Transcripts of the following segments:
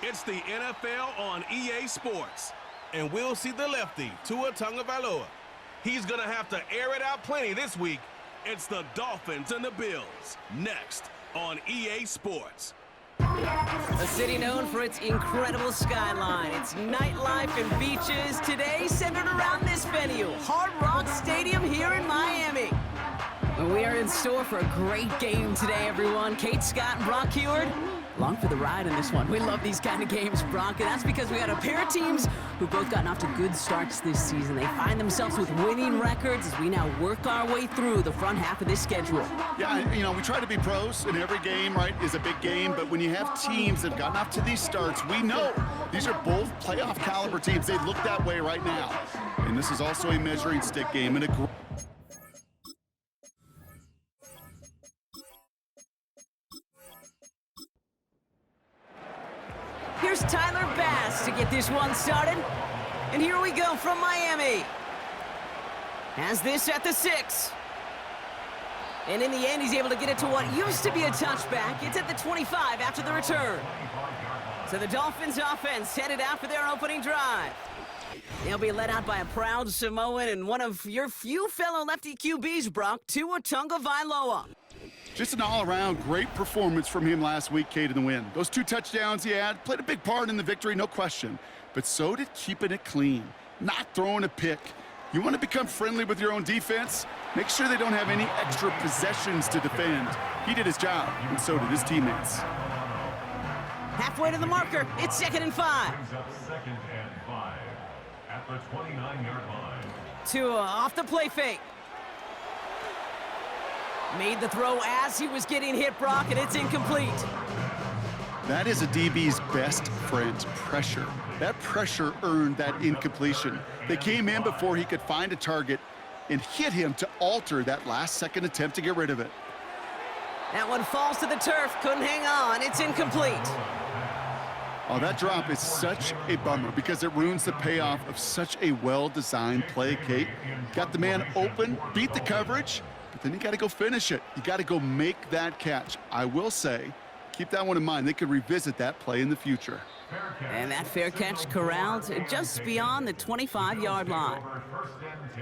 It's the NFL on EA Sports. And we'll see the lefty, Tagovailoa. He's going to have to air it out plenty this week. It's the Dolphins and the Bills. Next on EA Sports. A city known for its incredible skyline, its nightlife and beaches, today centered around this venue, Hard Rock Stadium here in Miami. We are in store for a great game today, everyone. Kate Scott and Brock Heward, along for the ride in this one. We love these kind of games, Brock, and that's because we got a pair of teams who've both gotten off to good starts this season. They find themselves with winning records as we now work our way through the front half of this schedule. Yeah, you know, we try to be pros, and every game, right, is a big game, but when you have teams that have gotten off to these starts, we know these are both playoff caliber teams. They look that way right now. And this is also a measuring stick game and a Here's Tyler Bass to get this one started. And here we go from Miami. Has this at the 6. And in the end, he's able to get it to what used to be a touchback. It's at the 25 after the return. So the Dolphins offense headed out for their opening drive. They'll be led out by a proud Samoan and one of your few fellow lefty QBs, Brock, Tagovailoa. Just an all-around great performance from him last week, Kate, in the win. Those 2 touchdowns he had played a big part in the victory, no question. But so did keeping it clean, not throwing a pick. You want to become friendly with your own defense? Make sure they don't have any extra possessions to defend. He did his job, and so did his teammates. Halfway to the marker, it's 2nd and 5. Brings up 2nd and 5 at the 29-yard line. Tua off the play fake. Made the throw as he was getting hit, Brock, and it's incomplete. That is a DB's best friend, pressure. That pressure earned that incompletion. They came in before he could find a target and hit him to alter that last-second attempt to get rid of it. That one falls to the turf, couldn't hang on, it's incomplete. Oh, that drop is such a bummer because it ruins the payoff of such a well-designed play, Kate. Got the man open, beat the coverage, but then you got to go finish it. You got to go make that catch. I will say, keep that one in mind. They could revisit that play in the future. And that fair catch corralled just beyond the 25-yard line.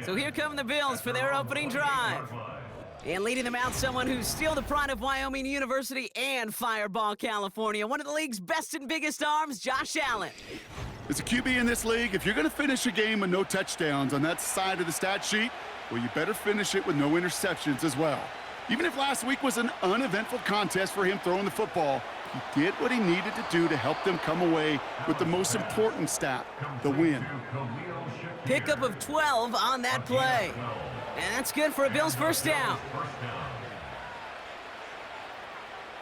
So here come the Bills for their opening drive. And leading them out, someone who's still the pride of Wyoming University and Fireball, California. One of the league's best and biggest arms, Josh Allen. As a QB in this league, if you're going to finish a game with no touchdowns on that side of the stat sheet, well, you better finish it with no interceptions as well. Even if last week was an uneventful contest for him throwing the football, he did what he needed to do to help them come away with the most important stat, the win. Pickup of 12 on that play. And that's good for a Bills first down.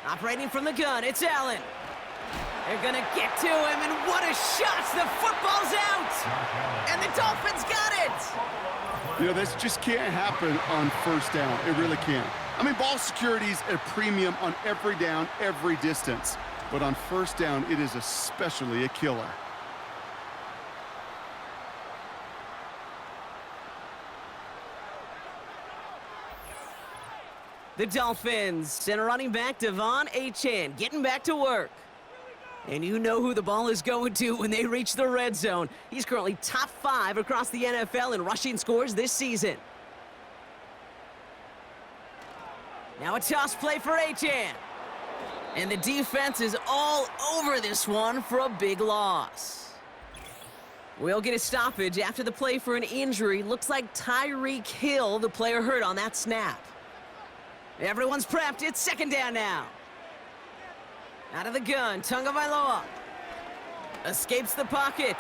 Operating from the gun, it's Allen. They're going to get to him, and what a shot! The football's out! And the Dolphins got it! You know, this just can't happen on first down. It really can't. I mean, ball security's at a premium on every down, every distance. But on first down, it is especially a killer. The Dolphins send a running back, Devon Achane, getting back to work. And you know who the ball is going to when they reach the red zone. He's currently top 5 across the NFL in rushing scores this season. Now a toss play for Achane. And the defense is all over this one for a big loss. We'll get a stoppage after the play for an injury. Looks like Tyreek Hill, the player hurt on that snap. Everyone's prepped. It's 2nd down now. Out of the gun, Tagovailoa escapes the pocket.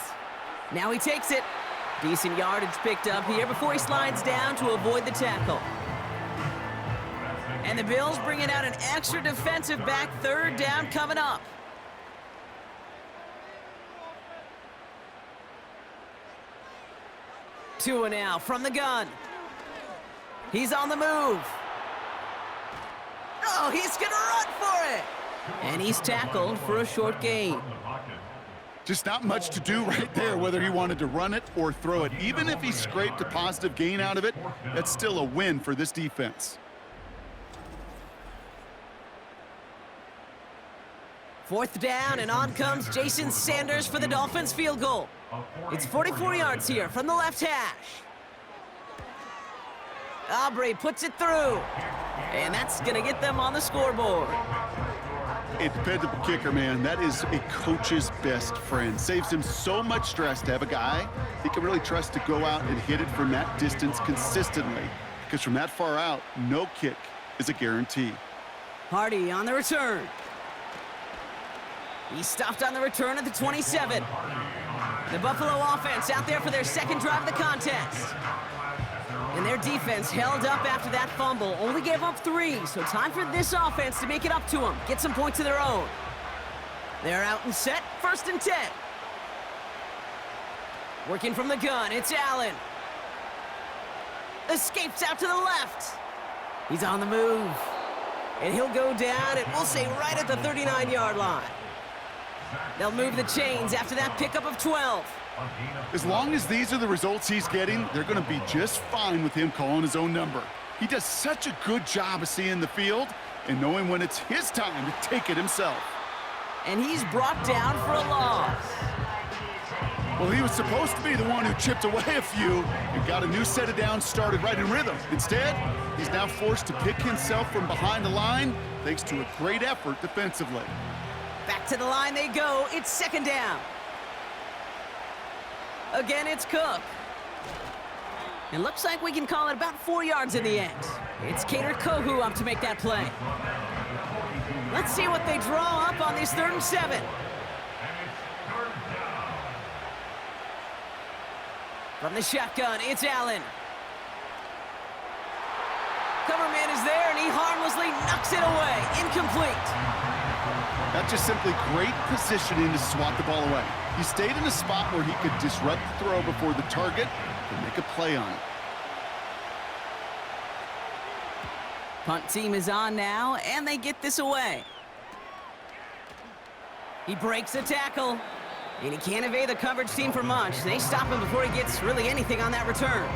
Now he takes it. Decent yardage picked up here before he slides down to avoid the tackle. And the Bills bringing out an extra defensive back, 3rd down coming up. Tua now from the gun. He's on the move. Oh, he's going to run for it. And he's tackled for a short gain. Just not much to do right there, whether he wanted to run it or throw it. Even if he scraped a positive gain out of it, that's still a win for this defense. 4th down, and on comes Jason Sanders for the Dolphins field goal. It's 44 yards here from the left hash. Aubrey puts it through, and that's going to get them on the scoreboard. A dependable kicker, man. That is a coach's best friend. Saves him so much stress to have a guy he can really trust to go out and hit it from that distance consistently. Because from that far out, no kick is a guarantee. Hardy on the return. He stopped on the return at the 27. The Buffalo offense out there for their second drive of the contest. And their defense held up after that fumble. Only gave up 3, so time for this offense to make it up to them. Get some points of their own. They're out and set, 1st and 10. Working from the gun, it's Allen. Escapes out to the left. He's on the move. And he'll go down, and we'll say right at the 39-yard line. They'll move the chains after that pickup of 12. As long as these are the results he's getting, they're going to be just fine with him calling his own number. He does such a good job of seeing the field and knowing when it's his time to take it himself. And he's brought down for a loss. Well, he was supposed to be the one who chipped away a few and got a new set of downs started right in rhythm. Instead, he's now forced to pick himself from behind the line thanks to a great effort defensively. Back to the line they go. It's 2nd down. Again, it's Cook. It looks like we can call it about 4 yards in the end. It's Kader Kohu up to make that play. Let's see what they draw up on this 3rd and 7. From the shotgun, it's Allen. Cover man is there, and he harmlessly knocks it away. Incomplete. That's just simply great positioning to swat the ball away. He stayed in a spot where he could disrupt the throw before the target and make a play on it. Punt team is on now, and they get this away. He breaks a tackle, and he can't evade the coverage team for much. They stop him before he gets really anything on that return.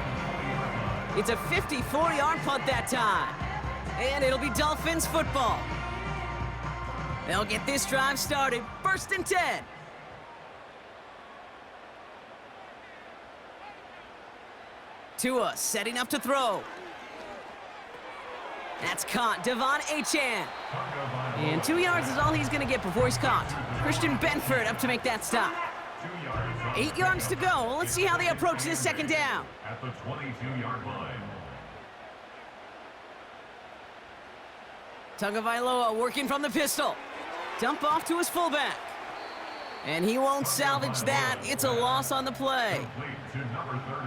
It's a 54-yard punt that time, and it'll be Dolphins football. They'll get this drive started, 1st and 10. Tua setting up to throw. That's caught, Devon Achane. And 2 yards is all he's going to get before he's caught. Christian Benford up to make that stop. 8 yards to go. Let's see how they approach this 2nd down. At the 22-yard line. Tagovailoa working from the pistol. Dump off to his fullback. And he won't salvage that. It's a loss on the play.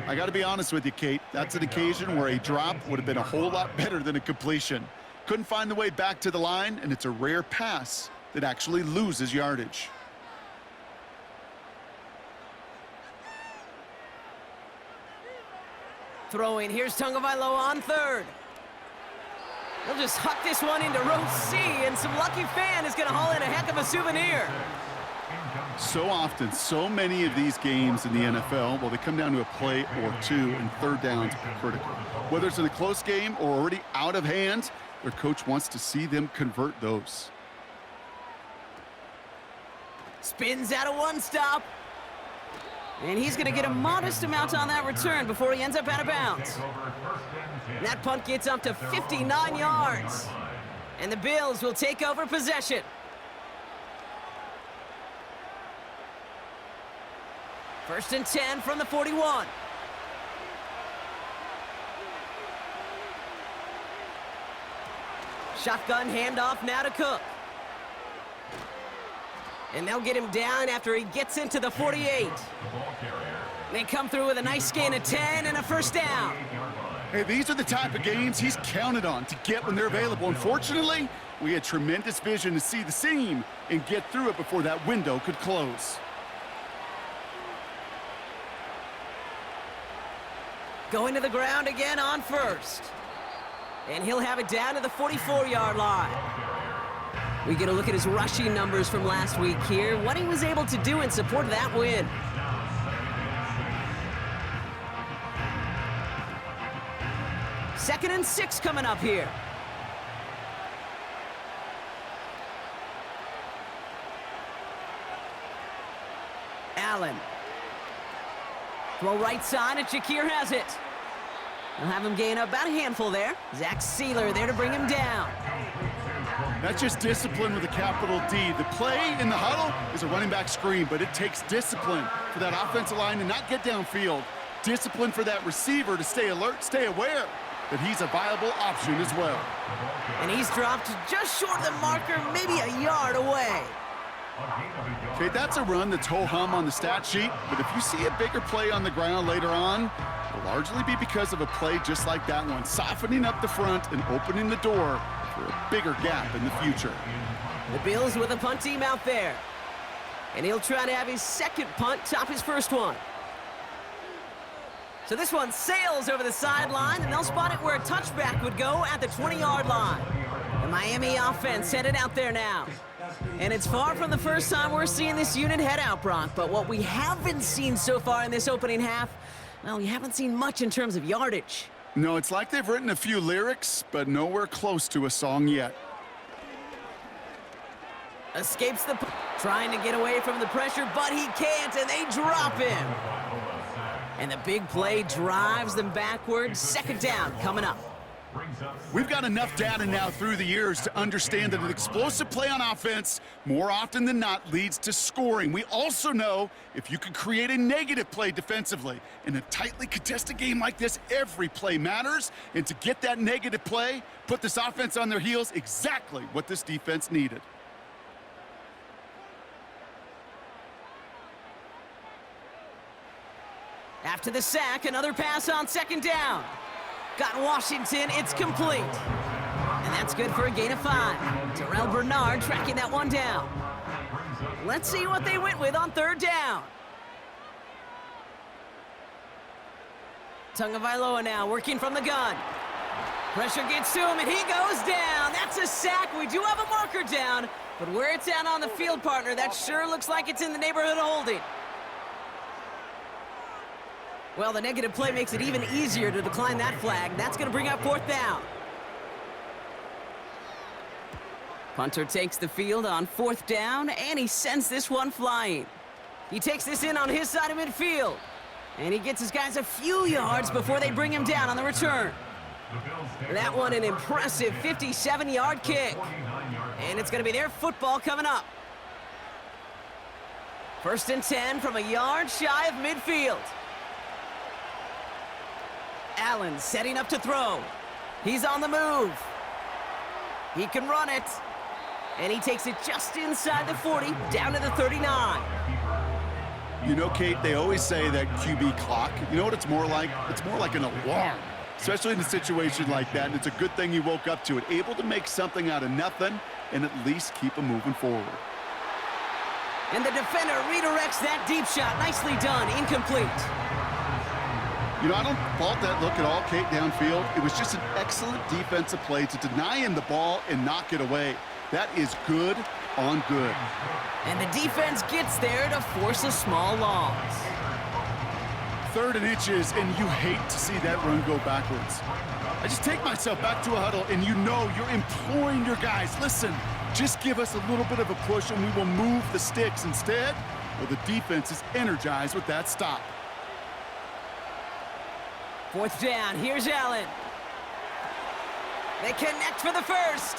I got to be honest with you, Kate. That's an occasion where a drop would have been a whole lot better than a completion. Couldn't find the way back to the line, and it's a rare pass that actually loses yardage. Throwing, here's Tagovailoa on 3rd. He'll just huck this one into row C, and some lucky fan is going to haul in a heck of a souvenir. So often, so many of these games in the NFL, well, they come down to a play or two, and 3rd downs are critical. Whether it's in a close game or already out of hand, their coach wants to see them convert those. Spins out of one stop. And he's going to get a modest amount on that return before he ends up out of bounds. And that punt gets up to 59 yards. And the Bills will take over possession. First and 10 from the 41. Shotgun handoff now to Cook. And they'll get him down after he gets into the 48. They come through with a nice gain of 10 and a 1st down. Hey, these are the type of games he's counted on to get when they're available. Unfortunately, we had tremendous vision to see the seam and get through it before that window could close. Going to the ground again on 1st. And he'll have it down to the 44-yard line. We get a look at his rushing numbers from last week here, what he was able to do in support of that win. Second and 6 coming up here. Allen. Throw right side, and Shakir has it. They'll have him gain about a handful there. Zach Sealer there to bring him down. That's just discipline with a capital D. The play in the huddle is a running back screen, but it takes discipline for that offensive line to not get downfield. Discipline for that receiver to stay alert, stay aware that he's a viable option as well. And he's dropped just short of the marker, maybe a yard away. Okay, that's a run that's ho-hum on the stat sheet, but if you see a bigger play on the ground later on, it'll largely be because of a play just like that one, softening up the front and opening the door for a bigger gap in the future. The Bills with a punt team out there. And he'll try to have his second punt top his first one. So this one sails over the sideline, and they'll spot it where a touchback would go at the 20-yard line. The Miami offense headed out there now. And it's far from the first time we're seeing this unit head out, Brock. But what we haven't seen so far in this opening half, well, we haven't seen much in terms of yardage. No, it's like they've written a few lyrics, but nowhere close to a song yet. Escapes the... trying to get away from the pressure, but he can't, and they drop him. And the big play drives them backwards. Second down coming up. We've got enough data now through the years to understand that an explosive play on offense more often than not leads to scoring. We also know if you can create a negative play defensively in a tightly contested game like this, every play matters. And to get that negative play, put this offense on their heels, exactly what this defense needed. After the sack, another pass on second down. Got Washington, it's complete. And that's good for a gain of 5. Terrell Bernard tracking that one down. Let's see what they went with on third down. Tagovailoa now working from the gun. Pressure gets to him, and he goes down. That's a sack. We do have a marker down, but where it's at on the field, partner, that sure looks like it's in the neighborhood of holding. Well, the negative play makes it even easier to decline that flag. That's going to bring up fourth down. Punter takes the field on fourth down, and he sends this one flying. He takes this in on his side of midfield, and he gets his guys a few yards before they bring him down on the return. That one an impressive 57-yard kick, and it's going to be their football coming up. First and 10 from a yard shy of midfield. Allen setting up to throw. He's on the move. He can run it. And he takes it just inside the 40, down to the 39. You know, Kate, they always say that QB clock, you know what it's more like? It's more like an alarm, especially in a situation like that. And it's a good thing you woke up to it, able to make something out of nothing and at least keep them moving forward. And the defender redirects that deep shot. Nicely done. Incomplete. You know, I don't fault that look at all, Kate, downfield. It was just an excellent defensive play to deny him the ball and knock it away. That is good on good. And the defense gets there to force a small loss. 3rd and inches, and you hate to see that run go backwards. I just take myself back to a huddle, and you know you're imploring your guys, listen, just give us a little bit of a push, and we will move the sticks instead. Well, the defense is energized with that stop. Fourth down, here's Allen. They connect for the first.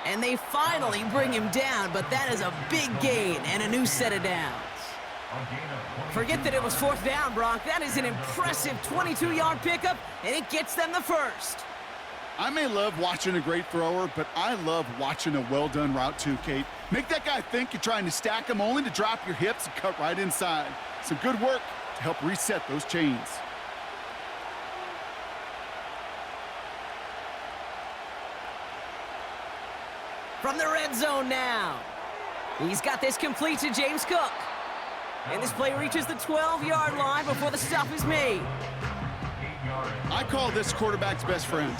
And they finally bring him down, but that is a big gain and a new set of downs. Forget that it was fourth down, Brock. That is an impressive 22-yard pickup, and it gets them the first. I may love watching a great thrower, but I love watching a well-done route too, Kate. Make that guy think you're trying to stack him only to drop your hips and cut right inside. Some good work to help reset those chains. From the red zone now. He's got this complete to James Cook. And this play reaches the 12-yard line before the stop is made. I call this quarterback's best friend.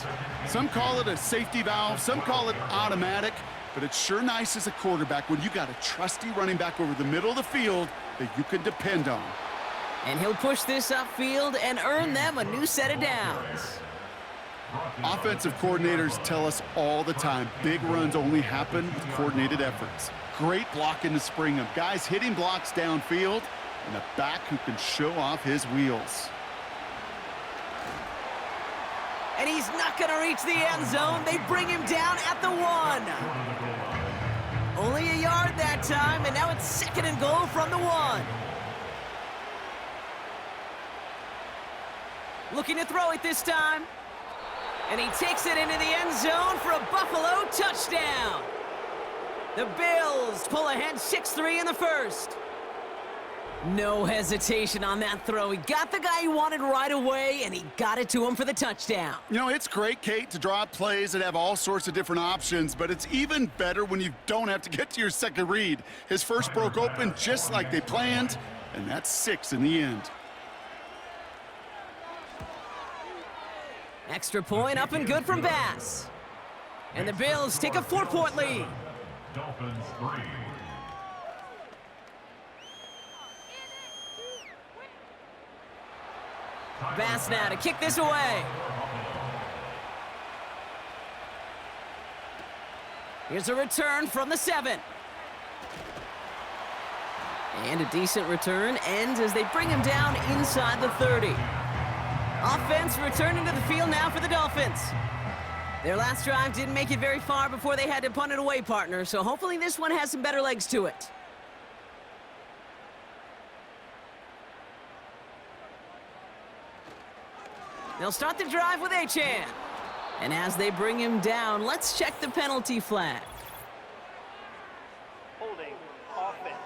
Some call it a safety valve, some call it automatic, but it's sure nice as a quarterback when you got a trusty running back over the middle of the field that you can depend on. And he'll push this upfield and earn them a new set of downs. Offensive coordinators tell us all the time, big runs only happen with coordinated efforts. Great blocking to spring them. Guys hitting blocks downfield, and a back who can show off his wheels. And he's not going to reach the end zone. They bring him down at the 1. Only a yard that time, and now it's 2nd and goal from the 1. Looking to throw it this time. And he takes it into the end zone for a Buffalo touchdown. The Bills pull ahead 6-3 in the first. No hesitation on that throw. He got the guy he wanted right away, and he got it to him for the touchdown. You know, it's great, Kate, to draw up plays that have all sorts of different options, but it's even better when you don't have to get to your second read. His first broke open just like they planned, and that's 6 in the end. Extra point up and good from Bass. And the Bills take a 4-point lead. Dolphins 3. Bass now to kick this away. Here's a return from the 7. And a decent return ends as they bring him down inside the 30. Offense returning to the field now for the Dolphins. Their last drive didn't make it very far before they had to punt it away, partner, so hopefully this one has some better legs to it. They'll start the drive with Achane. And as they bring him down, let's check the penalty flag. Holding offense.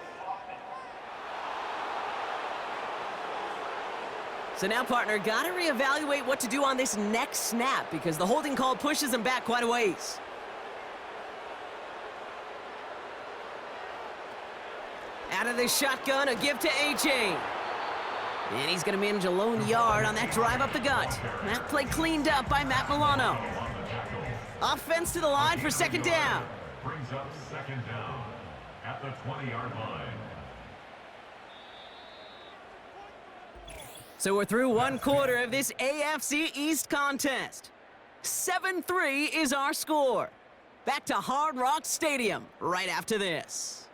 So now, partner, got to reevaluate what to do on this next snap because the holding call pushes him back quite a ways. Out of the shotgun, a give to Achane. And he's going to manage a lone yard on that drive up the gut. That play cleaned up by Matt Milano. Offense to the line for 2nd down. Brings up 2nd down at the 20-yard line. So we're through 1 quarter of this AFC East contest. 7-3 is our score. Back to Hard Rock Stadium right after this.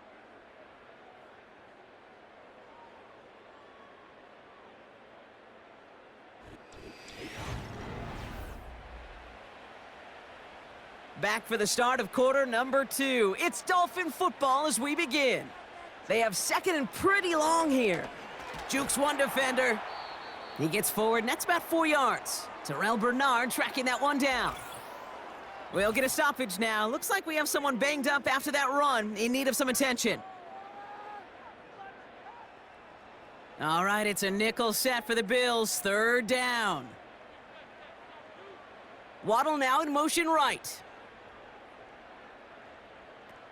Back for the start of quarter number 2. It's Dolphin football as we begin. They have 2nd and pretty long here. Jukes one defender. He gets forward, and that's about 4 yards. Terrell Bernard tracking that one down. We'll get a stoppage now. Looks like we have someone banged up after that run, in need of some attention. All right, it's a nickel set for the Bills. 3rd down. Waddle now in motion right.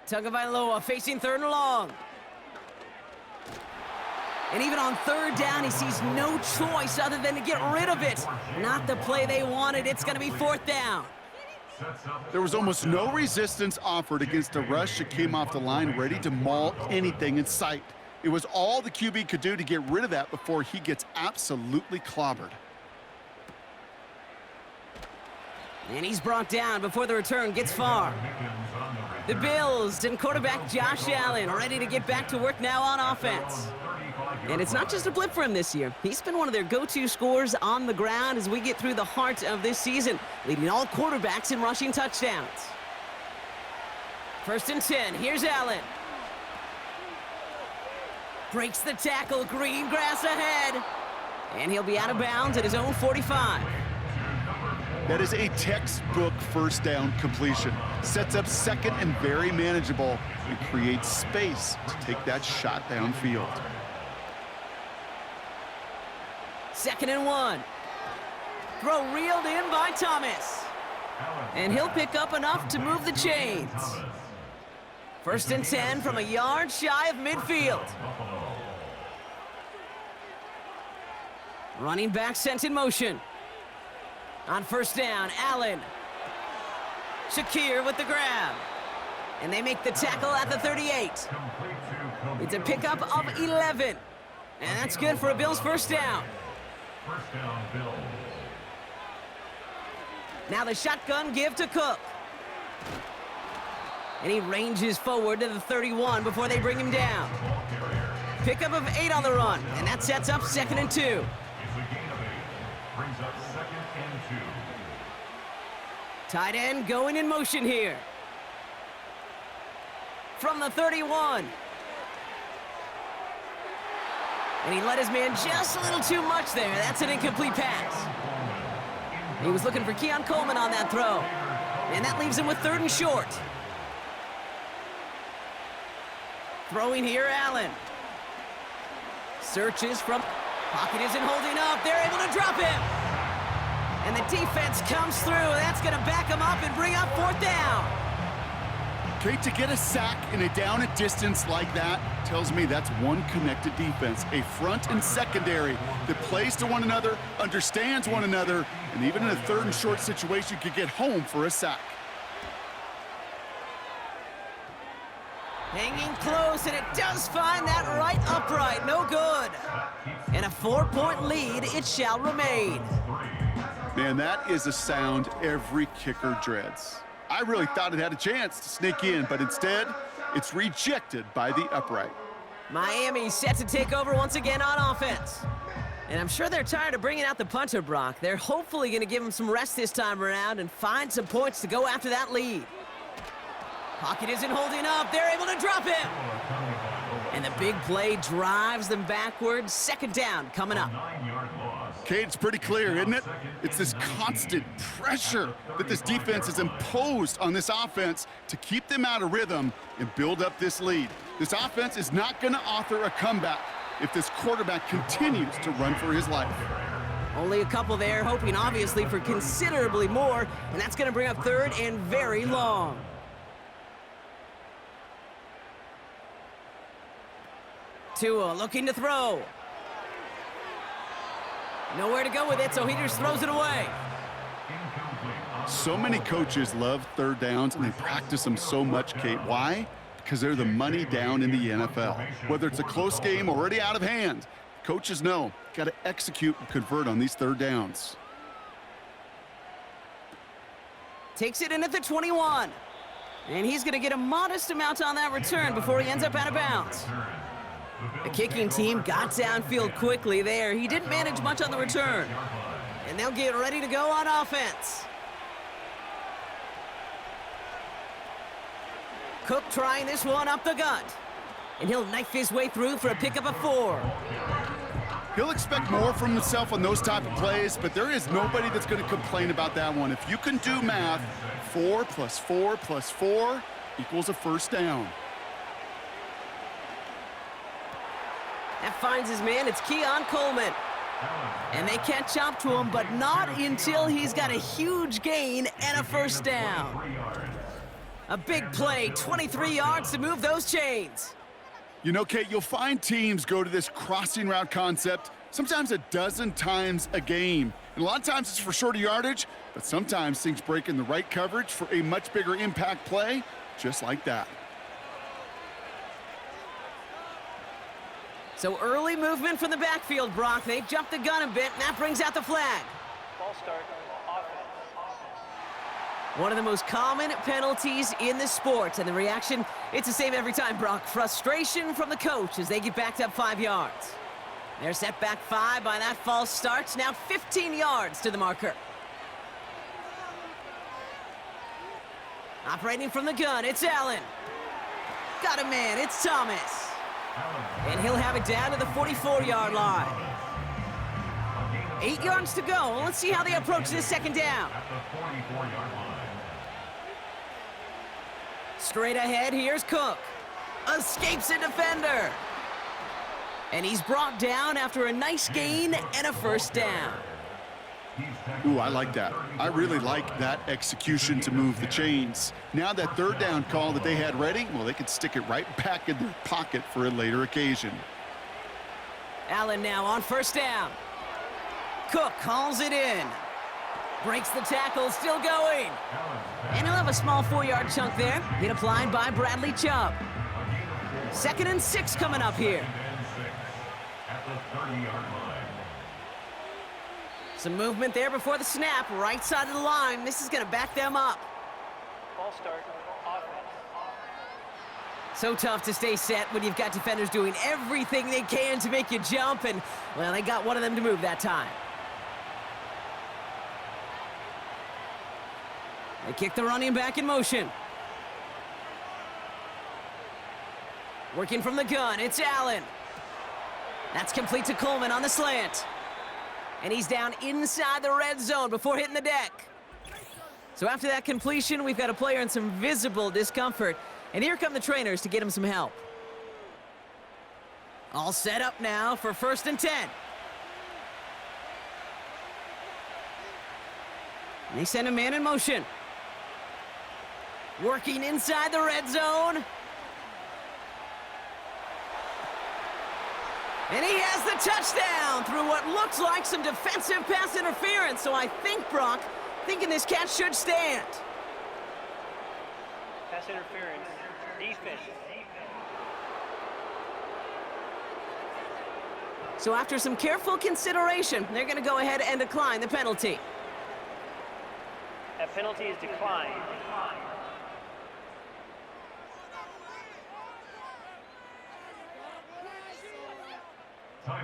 Tagovailoa facing 3rd and long. And even on 3rd down, he sees no choice other than to get rid of it. Not the play they wanted. It's going to be 4th down. There was almost no resistance offered against a rush that came off the line ready to maul anything in sight. It was all the QB could do to get rid of that before he gets absolutely clobbered. And he's brought down before the return gets far. The Bills and quarterback Josh Allen ready to get back to work now on offense. And it's not just a blip for him this year. He's been one of their go-to scorers on the ground as we get through the heart of this season, leading all quarterbacks in rushing touchdowns. 1st and 10, here's Allen. Breaks the tackle, green grass ahead. And he'll be out of bounds at his own 45. That is a textbook 1st down completion. Sets up 2nd and very manageable and creates space to take that shot downfield. 2nd and 1. Throw reeled in by Thomas. And he'll pick up enough to move the chains. 1st and 10 from a yard shy of midfield. Running back sent in motion. On 1st down, Allen. Shakir with the grab. And they make the tackle at the 38. It's a pickup of 11. And that's good for a Bills 1st down. 1st down, Bills. Now the shotgun give to Cook. And he ranges forward to the 31 before they bring him down. Pickup of 8 on the run, and that sets up 2nd and 2. It's a gain of 8. Brings up 2nd and 2. Tight end going in motion here. From the 31. And he let his man just a little too much there. That's an incomplete pass. He was looking for Keon Coleman on that throw. And that leaves him with 3rd and short. Throwing here, Allen. Searches from... Pocket isn't holding up. They're able to drop him. And the defense comes through. That's going to back him up and bring up 4th down. Kate, to get a sack in a down and distance like that tells me that's one connected defense, a front and secondary that plays to one another, understands one another, and even in a 3rd and short situation could get home for a sack. Hanging close, and it does find that right upright. No good. And a 4-point lead, it shall remain. Man, that is a sound every kicker dreads. I really thought it had a chance to sneak in, but instead, it's rejected by the upright. Miami set to take over once again on offense. And I'm sure they're tired of bringing out the punter, Brock. They're hopefully going to give him some rest this time around and find some points to go after that lead. Pocket isn't holding up. They're able to drop him. And the big play drives them backwards. 2nd down coming up. Kate, it's pretty clear, isn't it? It's this constant pressure that this defense has imposed on this offense to keep them out of rhythm and build up this lead. This offense is not going to author a comeback if this quarterback continues to run for his life. Only a couple there, hoping obviously for considerably more, and that's going to bring up 3rd and very long. Tua looking to throw. Nowhere to go with it, so he just throws it away. So many coaches love 3rd downs, and they practice them so much, Kate. Why? Because they're the money down in the NFL. Whether it's a close game already out of hand, coaches know, got to execute and convert on these 3rd downs. Takes it in at the 21. And he's going to get a modest amount on that return before he ends up out of bounds. The kicking team got downfield quickly there. He didn't manage much on the return. And they'll get ready to go on offense. Cook trying this one up the gut. And he'll knife his way through for a pickup of 4. He'll expect more from himself on those type of plays, but there is nobody that's going to complain about that one. If you can do math, 4 + 4 + 4 equals a 1st down. That finds his man. It's Keon Coleman. And they catch up to him, but not until he's got a huge gain and a 1st down. A big play, 23 yards to move those chains. You know, Kate, you'll find teams go to this crossing route concept sometimes a dozen times a game. And a lot of times it's for shorter yardage, but sometimes things break in the right coverage for a much bigger impact play, just like that. So early movement from the backfield, Brock. They jumped the gun a bit, and that brings out the flag. Ball start, offense. One of the most common penalties in the sport, and the reaction, it's the same every time, Brock. Frustration from the coach as they get backed up 5 yards. They're set back 5 by that false start. Now 15 yards to the marker. Operating from the gun, it's Allen. Got a man, it's Thomas. And he'll have it down to the 44-yard line. 8 yards to go. Let's see how they approach this 2nd down. Straight ahead, here's Cook. Escapes a defender. And he's brought down after a nice gain and a 1st down. Ooh, I like that. I really like that execution to move the chains. Now that 3rd down call that they had ready, well, they could stick it right back in their pocket for a later occasion. Allen now on 1st down. Cook calls it in. Breaks the tackle, still going. And he'll have a small 4-yard chunk there. Hit applied by Bradley Chubb. 2nd and 6 coming up here. At the 30-yard line. Some movement there before the snap, right side of the line. This is going to back them up. Ball start, offense. So tough to stay set when you've got defenders doing everything they can to make you jump, and, well, they got one of them to move that time. They kick the running back in motion. Working from the gun, it's Allen. That's complete to Coleman on the slant. And he's down inside the red zone before hitting the deck. So after that completion, we've got a player in some visible discomfort. And here come the trainers to get him some help. All set up now for 1st and 10. And they send a man in motion. Working inside the red zone. And he has the touchdown through what looks like some defensive pass interference. So I think, Brock, thinking this catch should stand. Pass interference. Defense. So after some careful consideration, they're going to go ahead and decline the penalty. That penalty is declined.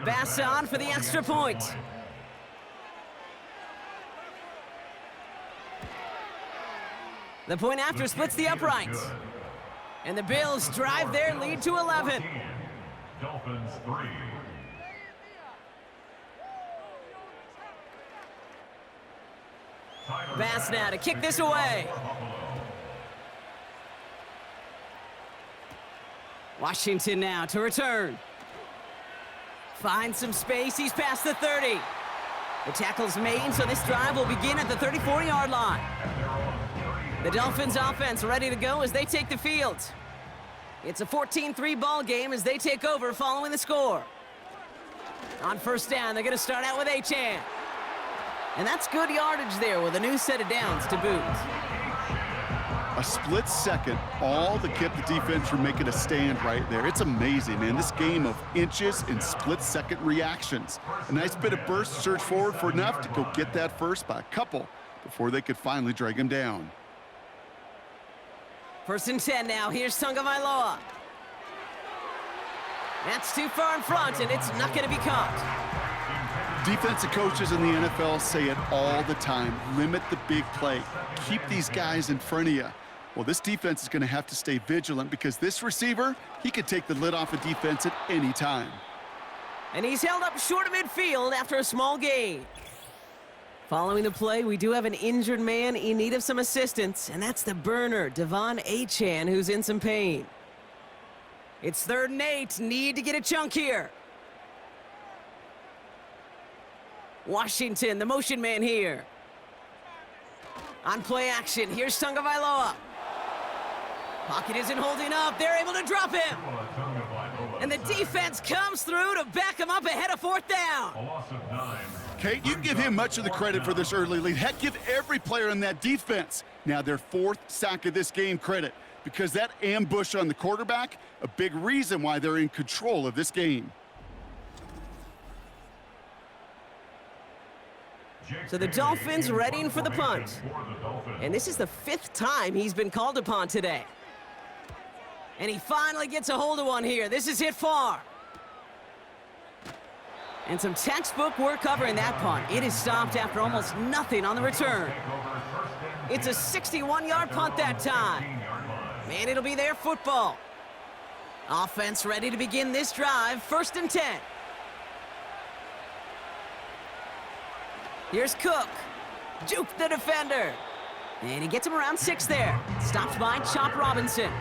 Bass on for the extra point. The point after splits the uprights. And the Bills drive their lead to 11. Dolphins 3. Bass now to kick this away. Washington now to return. Finds some space, he's past the 30. The tackle's made, so this drive will begin at the 34-yard line. The Dolphins offense ready to go as they take the field. It's a 14-3 ball game as they take over following the score. On 1st down, they're going to start out with Achane. And that's good yardage there with a new set of downs to boot. A split second, all that kept the defense from making a stand right there. It's amazing, man. This game of inches and split-second reactions. A nice bit of burst, surge forward for enough to go get that first by a couple before they could finally drag him down. 1st and 10 now. Here's Tagovailoa. That's too far in front, and it's not going to be caught. Defensive coaches in the NFL say it all the time. Limit the big play. Keep these guys in front of you. Well, this defense is going to have to stay vigilant because this receiver, he could take the lid off a defense at any time. And he's held up short of midfield after a small gain. Following the play, we do have an injured man in need of some assistance, and that's the burner, Devon Achane, who's in some pain. It's 3rd and 8. Need to get a chunk here. Washington, the motion man here. On play action, here's Tagovailoa. Pocket isn't holding up. They're able to drop him. And the defense comes through to back him up ahead of 4th down. A loss of 9. Kate, you can give him much of the credit for this early lead. Heck, give every player on that defense now their 4th sack of this game credit, because that ambush on the quarterback, a big reason why they're in control of this game. So the Dolphins readying for the punt. And this is the 5th time he's been called upon today. And he finally gets a hold of one here. This is hit far. And some textbook work covering that punt. It is stopped after almost nothing on the return. It's a 61-yard punt that time. Man, it'll be their football. Offense ready to begin this drive. 1st and 10. Here's Cook. Juke the defender. And he gets him around 6 there. Stopped by Chop Robinson.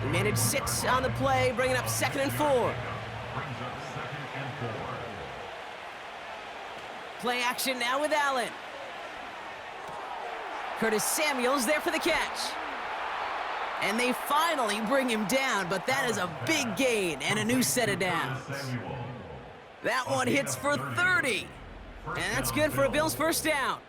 He managed 6 on the play, bringing up 2nd and 4. Play action now with Allen. Curtis Samuel's there for the catch. And they finally bring him down, but that is a big gain and a new set of downs. That one hits for 30. And that's good for a Bills 1st down.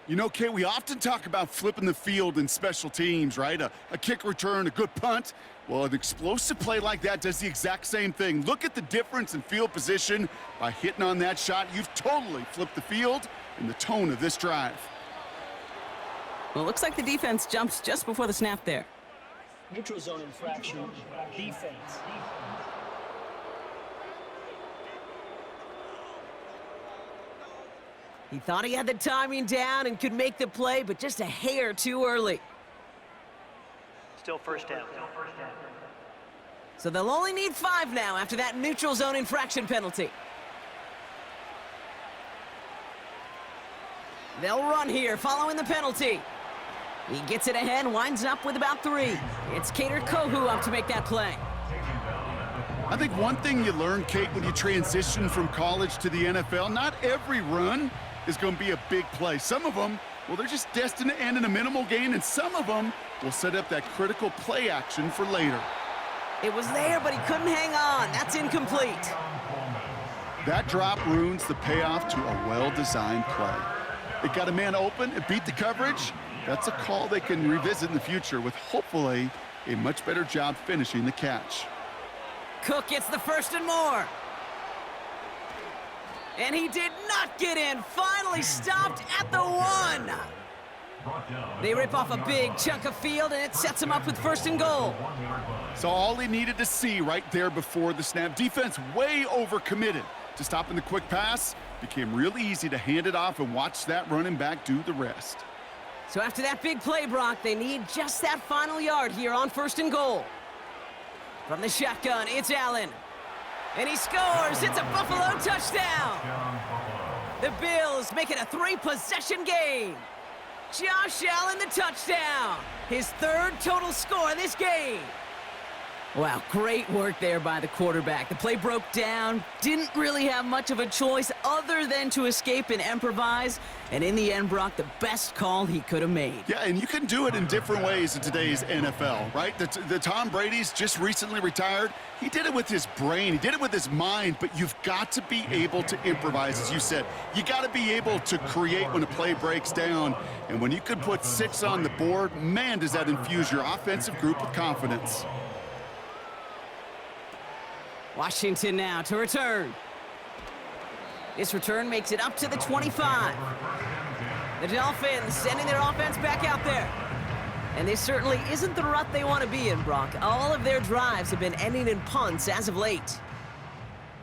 You know, Kate, we often talk about flipping the field in special teams, right? A kick return, a good punt. Well, an explosive play like that does the exact same thing. Look at the difference in field position. By hitting on that shot, you've totally flipped the field and the tone of this drive. Well, it looks like the defense jumps just before the snap there. Neutral zone infraction, defense. He thought he had the timing down and could make the play, but just a hair too early. Still first down. So they'll only need 5 now after that neutral zone infraction penalty. They'll run here following the penalty. He gets it ahead, winds up with about 3. It's Kader Kohu up to make that play. I think one thing you learn, Kate, when you transition from college to the NFL, not every run is going to be a big play. Some of them, well, they're just destined to end in a minimal gain, and some of them will set up that critical play action for later. It was there, but he couldn't hang on. That's incomplete. That drop ruins the payoff to a well-designed play. It got a man open, it beat the coverage. That's a call they can revisit in the future with hopefully a much better job finishing the catch. Cook gets the first and more. And he did not get in. Finally stopped at the 1. They rip off a big chunk of field, and it sets him up with first and goal. So all he needed to see right there before the snap. Defense way overcommitted to stopping the quick pass. Became real easy to hand it off and watch that running back do the rest. So after that big play, Brock, they need just that final yard here on first and goal. From the shotgun, it's Allen. And he scores. It's a Buffalo touchdown. The Bills make it a 3-possession game. Josh Allen, the touchdown. His 3rd total score this game. Wow, great work there by the quarterback. The play broke down, didn't really have much of a choice other than to escape and improvise. And in the end, Brock, the best call he could have made. Yeah, and you can do it in different ways in today's NFL, right? The Tom Brady's just recently retired. He did it with his brain. He did it with his mind, but you've got to be able to improvise, as you said. You got to be able to create when a play breaks down. And when you can put 6 on the board, man, does that infuse your offensive group with confidence. Washington now to return. This return makes it up to the 25. The Dolphins sending their offense back out there. And this certainly isn't the rut they want to be in, Brock. All of their drives have been ending in punts as of late.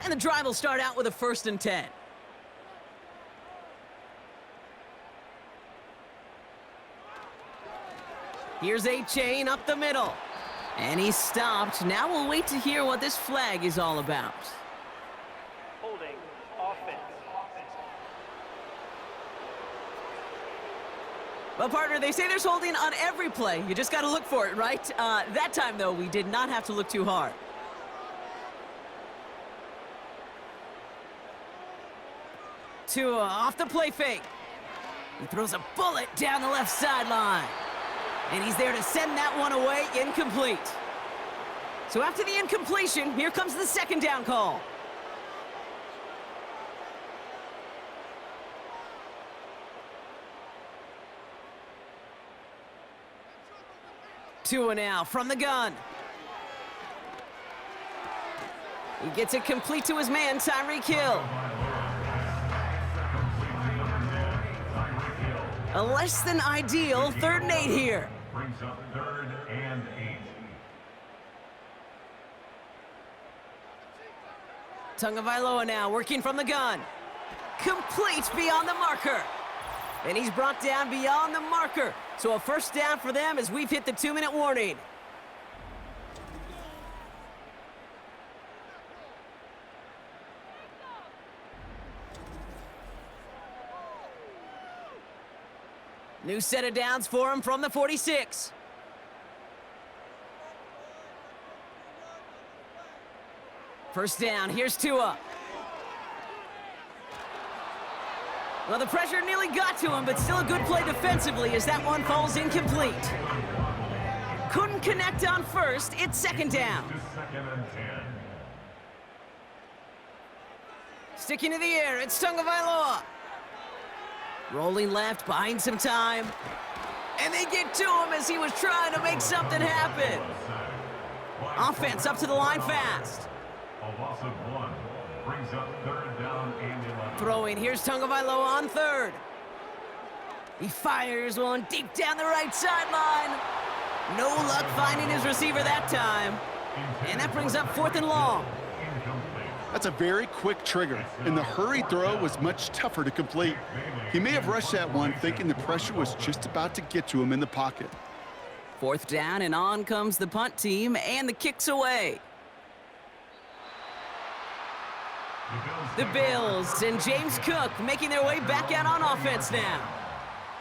And the drive will start out with a 1st and 10. Here's A-Chain up the middle. And he's stopped. Now we'll wait to hear what this flag is all about. Holding offense. Well, partner, they say there's holding on every play. You just got to look for it, right? That time, though, we did not have to look too hard. Tua off the play fake. He throws a bullet down the left sideline. And he's there to send that one away, incomplete. So after the incompletion, here comes the 2nd down call. Tua now from the gun. He gets it complete to his man, Tyreek Hill. A less than ideal 3rd and 8 here. Brings up 3rd and 8. Tagovailoa now working from the gun. Complete beyond the marker. And he's brought down beyond the marker. So a 1st down for them as we've hit the 2-minute warning. New set of downs for him from the 46. First down, here's Tua. Well, the pressure nearly got to him, but still a good play defensively as that one falls incomplete. Couldn't connect on 1st, it's 2nd down. 2nd and 10. Sticking to the air, it's Tagovailoa. Rolling left, buying some time. And they get to him as he was trying to make something happen. Offense up to the line fast. A loss of 1 brings up 3rd down and 11. Throwing, here's Tagovailoa on 3rd. He fires one deep down the right sideline. No luck finding his receiver that time. And that brings up 4th and long. That's a very quick trigger, and the hurried throw was much tougher to complete. He may have rushed that one thinking the pressure was just about to get to him in the pocket. 4th down, and on comes the punt team, and the kick's away. The Bills and James Cook making their way back out on offense now.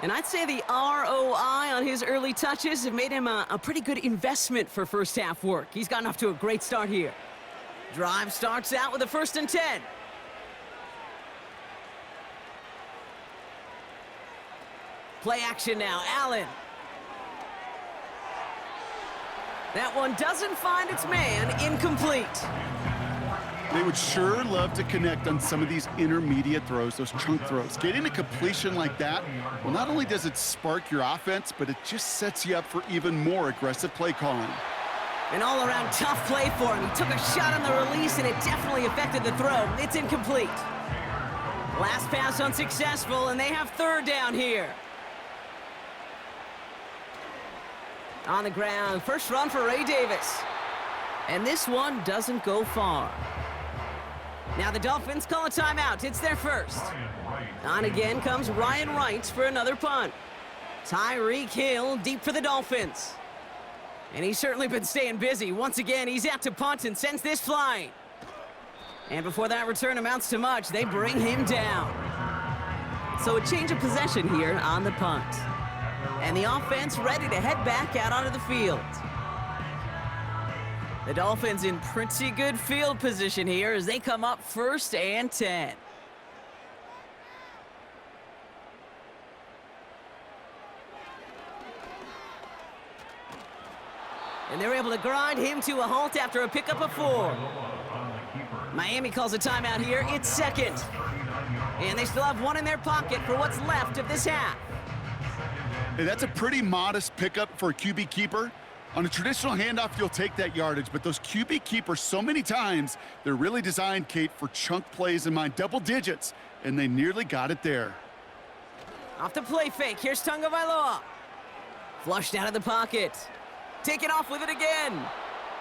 And I'd say the ROI on his early touches have made him a pretty good investment for first half work. He's gotten off to a great start here. Drive starts out with a 1st and 10. Play action now, Allen. That one doesn't find its man, incomplete. They would sure love to connect on some of these intermediate throws, those chunk throws. Getting a completion like that, well, not only does it spark your offense, but it just sets you up for even more aggressive play calling. An all-around tough play for him. He took a shot on the release, and it definitely affected the throw. It's incomplete. Last pass unsuccessful, and they have 3rd down here. On the ground, first run for Ray Davis. And this one doesn't go far. Now the Dolphins call a timeout. It's their first. On again comes Ryan Wright for another punt. Tyreek Hill deep for the Dolphins. And he's certainly been staying busy. Once again, he's out to punt and sends this flying. And before that return amounts to much, they bring him down. So a change of possession here on the punt. And the offense ready to head back out onto the field. The Dolphins in pretty good field position here as they come up 1st and 10. And they're able to grind him to a halt after a pickup of 4. Miami calls a timeout here. It's 2nd. And they still have 1 in their pocket for what's left of this half. Hey, that's a pretty modest pickup for a QB keeper. On a traditional handoff, you'll take that yardage, but those QB keepers, so many times, they're really designed, Kate, for chunk plays in mind, double digits, and they nearly got it there. Off the play fake, here's Tagovailoa. Flushed out of the pocket. Taken off with it again.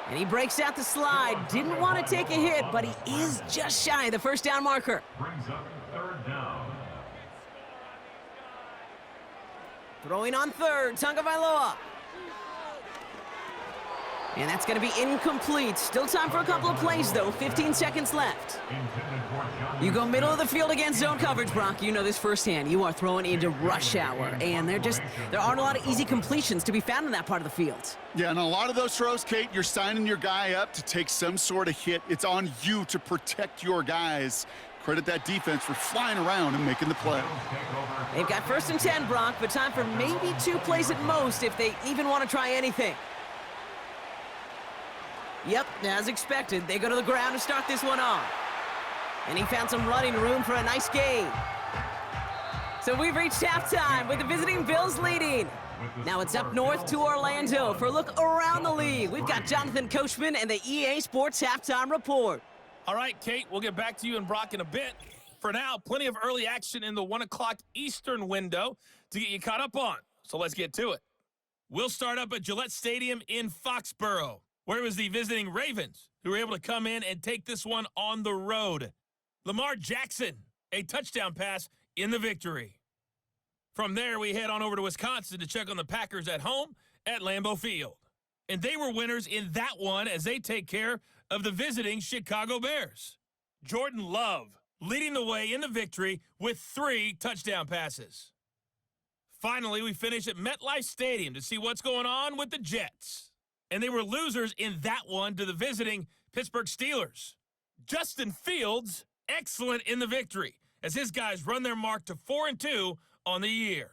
And he breaks out the slide. Didn't want to take a hit, but he is just shy of the 1st down marker. Brings up 3rd down. Throwing on 3rd, Tagovailoa. And that's going to be incomplete. Still time for a couple of plays, though. 15 seconds left. You go middle of the field against zone coverage, Brock. You know this firsthand. You are throwing into rush hour. And there aren't a lot of easy completions to be found in that part of the field. Yeah, and a lot of those throws, Kate, you're signing your guy up to take some sort of hit. It's on you to protect your guys. Credit that defense for flying around and making the play. They've got 1st and 10, Brock, but time for maybe 2 plays at most if they even want to try anything. Yep, as expected, they go to the ground to start this one off. And he found some running room for a nice gain. So we've reached halftime with the visiting Bills leading. Now it's up north to Orlando for a look around the league. We've got Jonathan Coachman and the EA Sports Halftime Report. All right, Kate, we'll get back to you and Brock in a bit. For now, plenty of early action in the 1 o'clock Eastern window to get you caught up on. So let's get to it. We'll start up at Gillette Stadium in Foxborough, where it was the visiting Ravens who were able to come in and take this one on the road. Lamar Jackson, a touchdown pass in the victory. From there, we head on over to Wisconsin to check on the Packers at home at Lambeau Field. And they were winners in that one as they take care of the visiting Chicago Bears. Jordan Love leading the way in the victory with 3 touchdown passes. Finally, we finish at MetLife Stadium to see what's going on with the Jets. And they were losers in that one to the visiting Pittsburgh Steelers. Justin Fields, excellent in the victory as his guys run their mark to 4-2 on the year.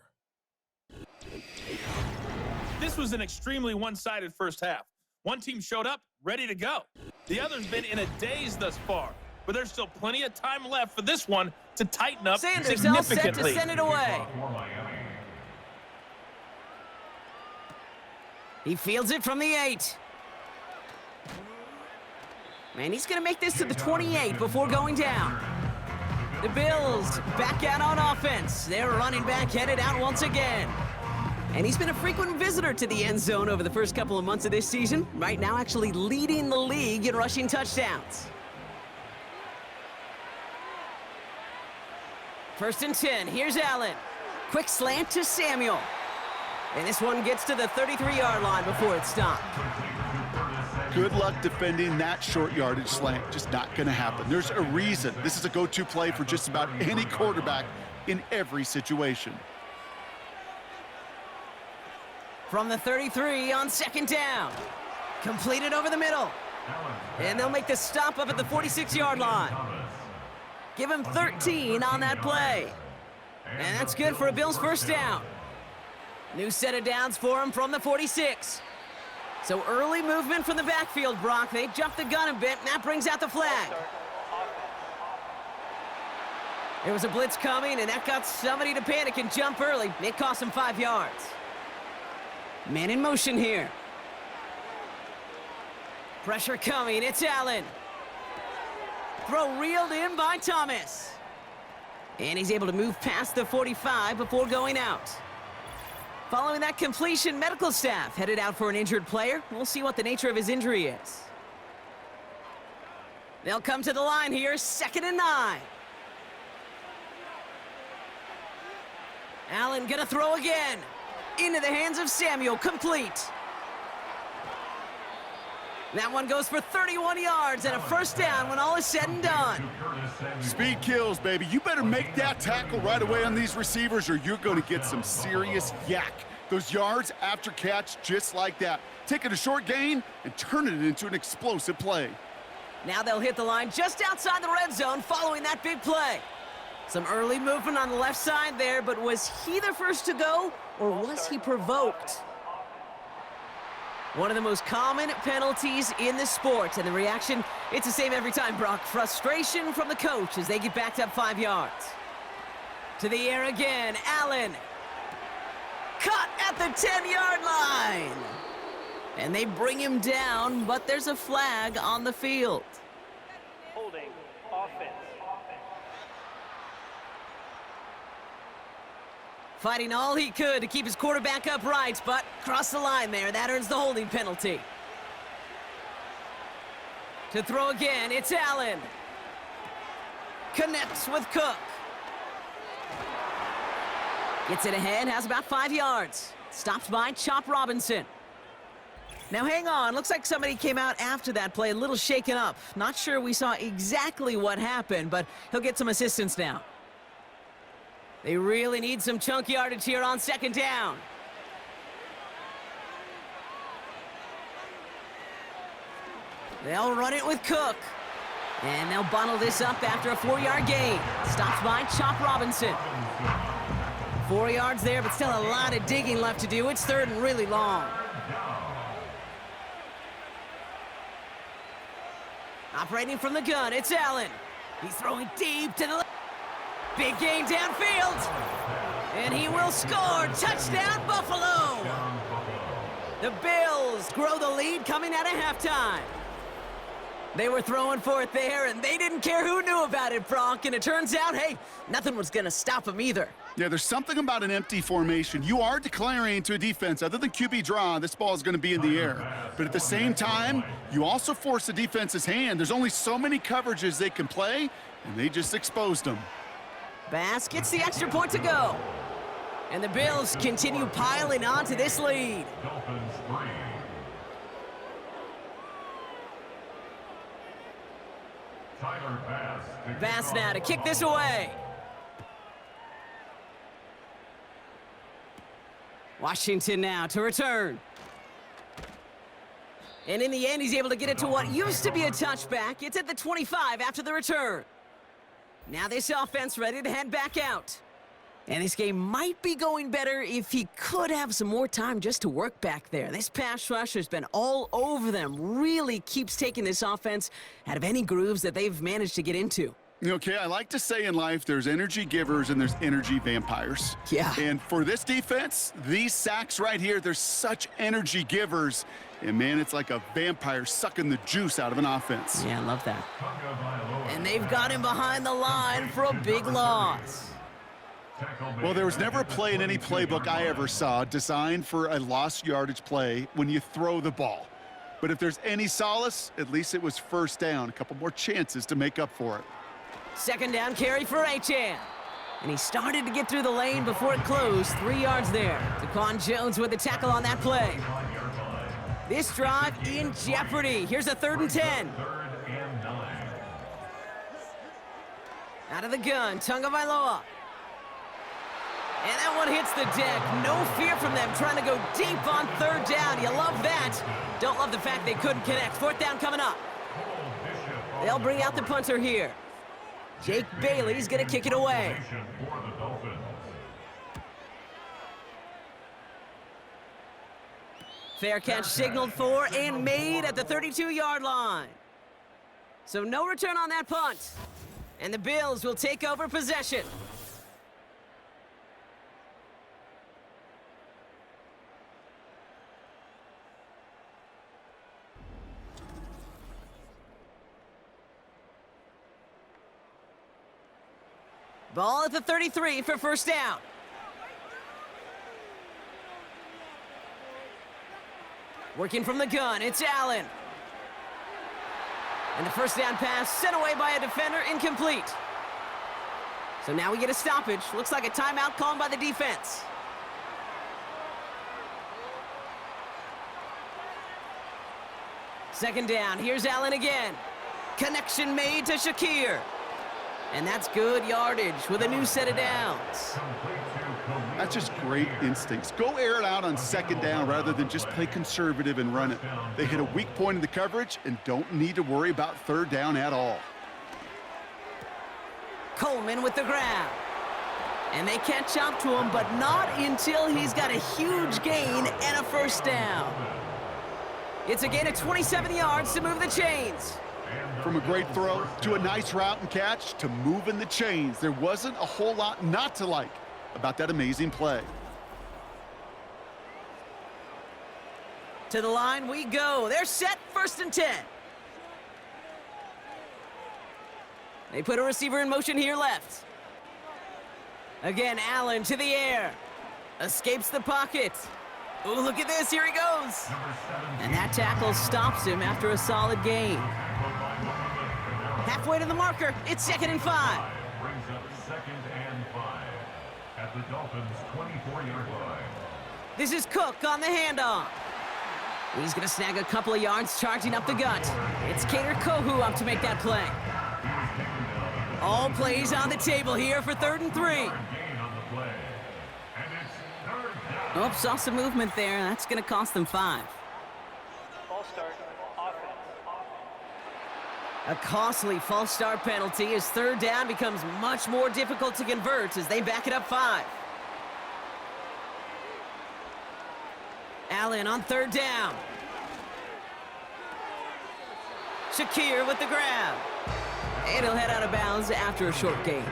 This was an extremely one-sided first half. One team showed up, ready to go. The other's been in a daze thus far, but there's still plenty of time left for this one to tighten up Sanders all set to significantly. send it away. He fields it from the 8. Man, he's going to make this to the 28 before going down. The Bills back out on offense. Their running back headed out once again. And he's been a frequent visitor to the end zone over the first couple of months of this season. Right now, actually leading the league in rushing touchdowns. 1st and 10. Here's Allen. Quick slant to Samuel. And this one gets to the 33-yard line before it's stopped. Good luck defending that short yardage slant. Just not going to happen. There's a reason. This is a go-to play for just about any quarterback in every situation. From the 33 on 2nd down. Completed over the middle. And they'll make the stop up at the 46-yard line. Give him 13 on that play. And that's good for a Bills 1st down. New set of downs for him from the 46. So early movement from the backfield, Brock. They jumped the gun a bit, and that brings out the flag. There was a blitz coming, and that got somebody to panic and jump early. It cost him 5 yards. Man in motion here. Pressure coming. It's Allen. Throw reeled in by Thomas. And he's able to move past the 45 before going out. Following that completion, medical staff headed out for an injured player. We'll see what the nature of his injury is. They'll come to the line here, 2nd and 9. Allen gonna throw again. Into the hands of Samuel, complete. That one goes for 31 yards and a 1st down when all is said and done. Speed kills, baby. You better make that tackle right away on these receivers or you're going to get some serious yak. Those yards after catch just like that. Taking a short gain and turning it into an explosive play. Now they'll hit the line just outside the red zone following that big play. Some early movement on the left side there, but was he the first to go or was he provoked? One of the most common penalties in the sport, and the reaction, it's the same every time, Brock. Frustration from the coach as they get backed up 5 yards. To the air again, Allen. Caught at the 10-yard line. And they bring him down, but there's a flag on the field. Holding offense. Fighting all he could to keep his quarterback upright, but crossed the line there. That earns the holding penalty. To throw again, it's Allen. Connects with Cook. Gets it ahead, has about 5 yards. Stopped by Chop Robinson. Now hang on, looks like somebody came out after that play a little shaken up. Not sure we saw exactly what happened, but he'll get some assistance now. They really need some chunk yardage here on 2nd down. They'll run it with Cook. And they'll bundle this up after a 4-yard gain. Stopped by Chop Robinson. 4 yards there, but still a lot of digging left to do. It's 3rd and really long. Operating from the gun, it's Allen. He's throwing deep to the left. Big gain downfield. And he will score. Touchdown, Buffalo. The Bills grow the lead coming out of halftime. They were throwing for it there, and they didn't care who knew about it, Bronk. And it turns out, hey, nothing was going to stop them either. Yeah, there's something about an empty formation. You are declaring to a defense, other than QB draw, this ball is going to be in the air. But at the same time, you also force the defense's hand. There's only so many coverages they can play, and they just exposed them. Bass gets the extra point to go. And the Bills continue piling on to this lead. Dolphins 3. Tyler Bass now to kick this away. Washington now to return. And in the end, he's able to get it to what used to be a touchback. It's at the 25 after the return. Now this offense ready to head back out. And this game might be going better if he could have some more time just to work back there. This pass rush has been all over them. Really keeps taking this offense out of any grooves that they've managed to get into. Okay, I like to say in life there's energy givers and there's energy vampires. Yeah. And for this defense, these sacks right here, they're such energy givers. And man, it's like a vampire sucking the juice out of an offense. Yeah, I love that. And they've got him behind the line for a big loss. Well, there was never a play in any playbook I ever saw designed for a lost yardage play when you throw the ball. But if there's any solace, at least it was first down. A couple more chances to make up for it. Second down carry for Achane. And he started to get through the lane before it closed. 3 yards there. Daquan Jones with the tackle on that play. This drive in jeopardy. Here's a 3rd and 10. Out of the gun, Tagovailoa. And that one hits the deck. No fear from them trying to go deep on 3rd down. You love that. Don't love the fact they couldn't connect. 4th down coming up. They'll bring out the punter here. Jake Bailey's going to kick it away. Fair catch signaled for and made at the 32-yard line. So no return on that punt. And the Bills will take over possession. Ball at the 33 for first down. Working from the gun, it's Allen. And the first down pass sent away by a defender, incomplete. So now we get a stoppage. Looks like a timeout called by the defense. Second down, here's Allen again. Connection made to Shakir. And that's good yardage with a new set of downs. That's just great instincts. Go air it out on second down rather than just play conservative and run it. They hit a weak point in the coverage and don't need to worry about 3rd down at all. Coleman with the grab. And they catch up to him, but not until he's got a huge gain and a first down. It's a gain of 27 yards to move the chains. From a great throw to a nice route and catch to moving the chains, there wasn't a whole lot not to like about that amazing play. To the line we go. They're set, 1st and 10. They put a receiver in motion here left. Again, Allen to the air. Escapes the pocket. Oh, look at this. Here he goes. And that tackle stops him after a solid gain. Halfway to the marker. It's 2nd and 5. Brings up 2nd and 5 at the Dolphins' 24-yard line. This is Cook on the handoff. He's going to snag a couple of yards charging up the gut. It's Kader Kohu up to make that play. All plays on the table here for 3rd and 3. Oh, saw some movement there. That's going to cost them 5. False start, offense. A costly false start penalty as 3rd down becomes much more difficult to convert as they back it up 5. Allen on 3rd down. Shakir with the grab. And he'll head out of bounds after a short gain.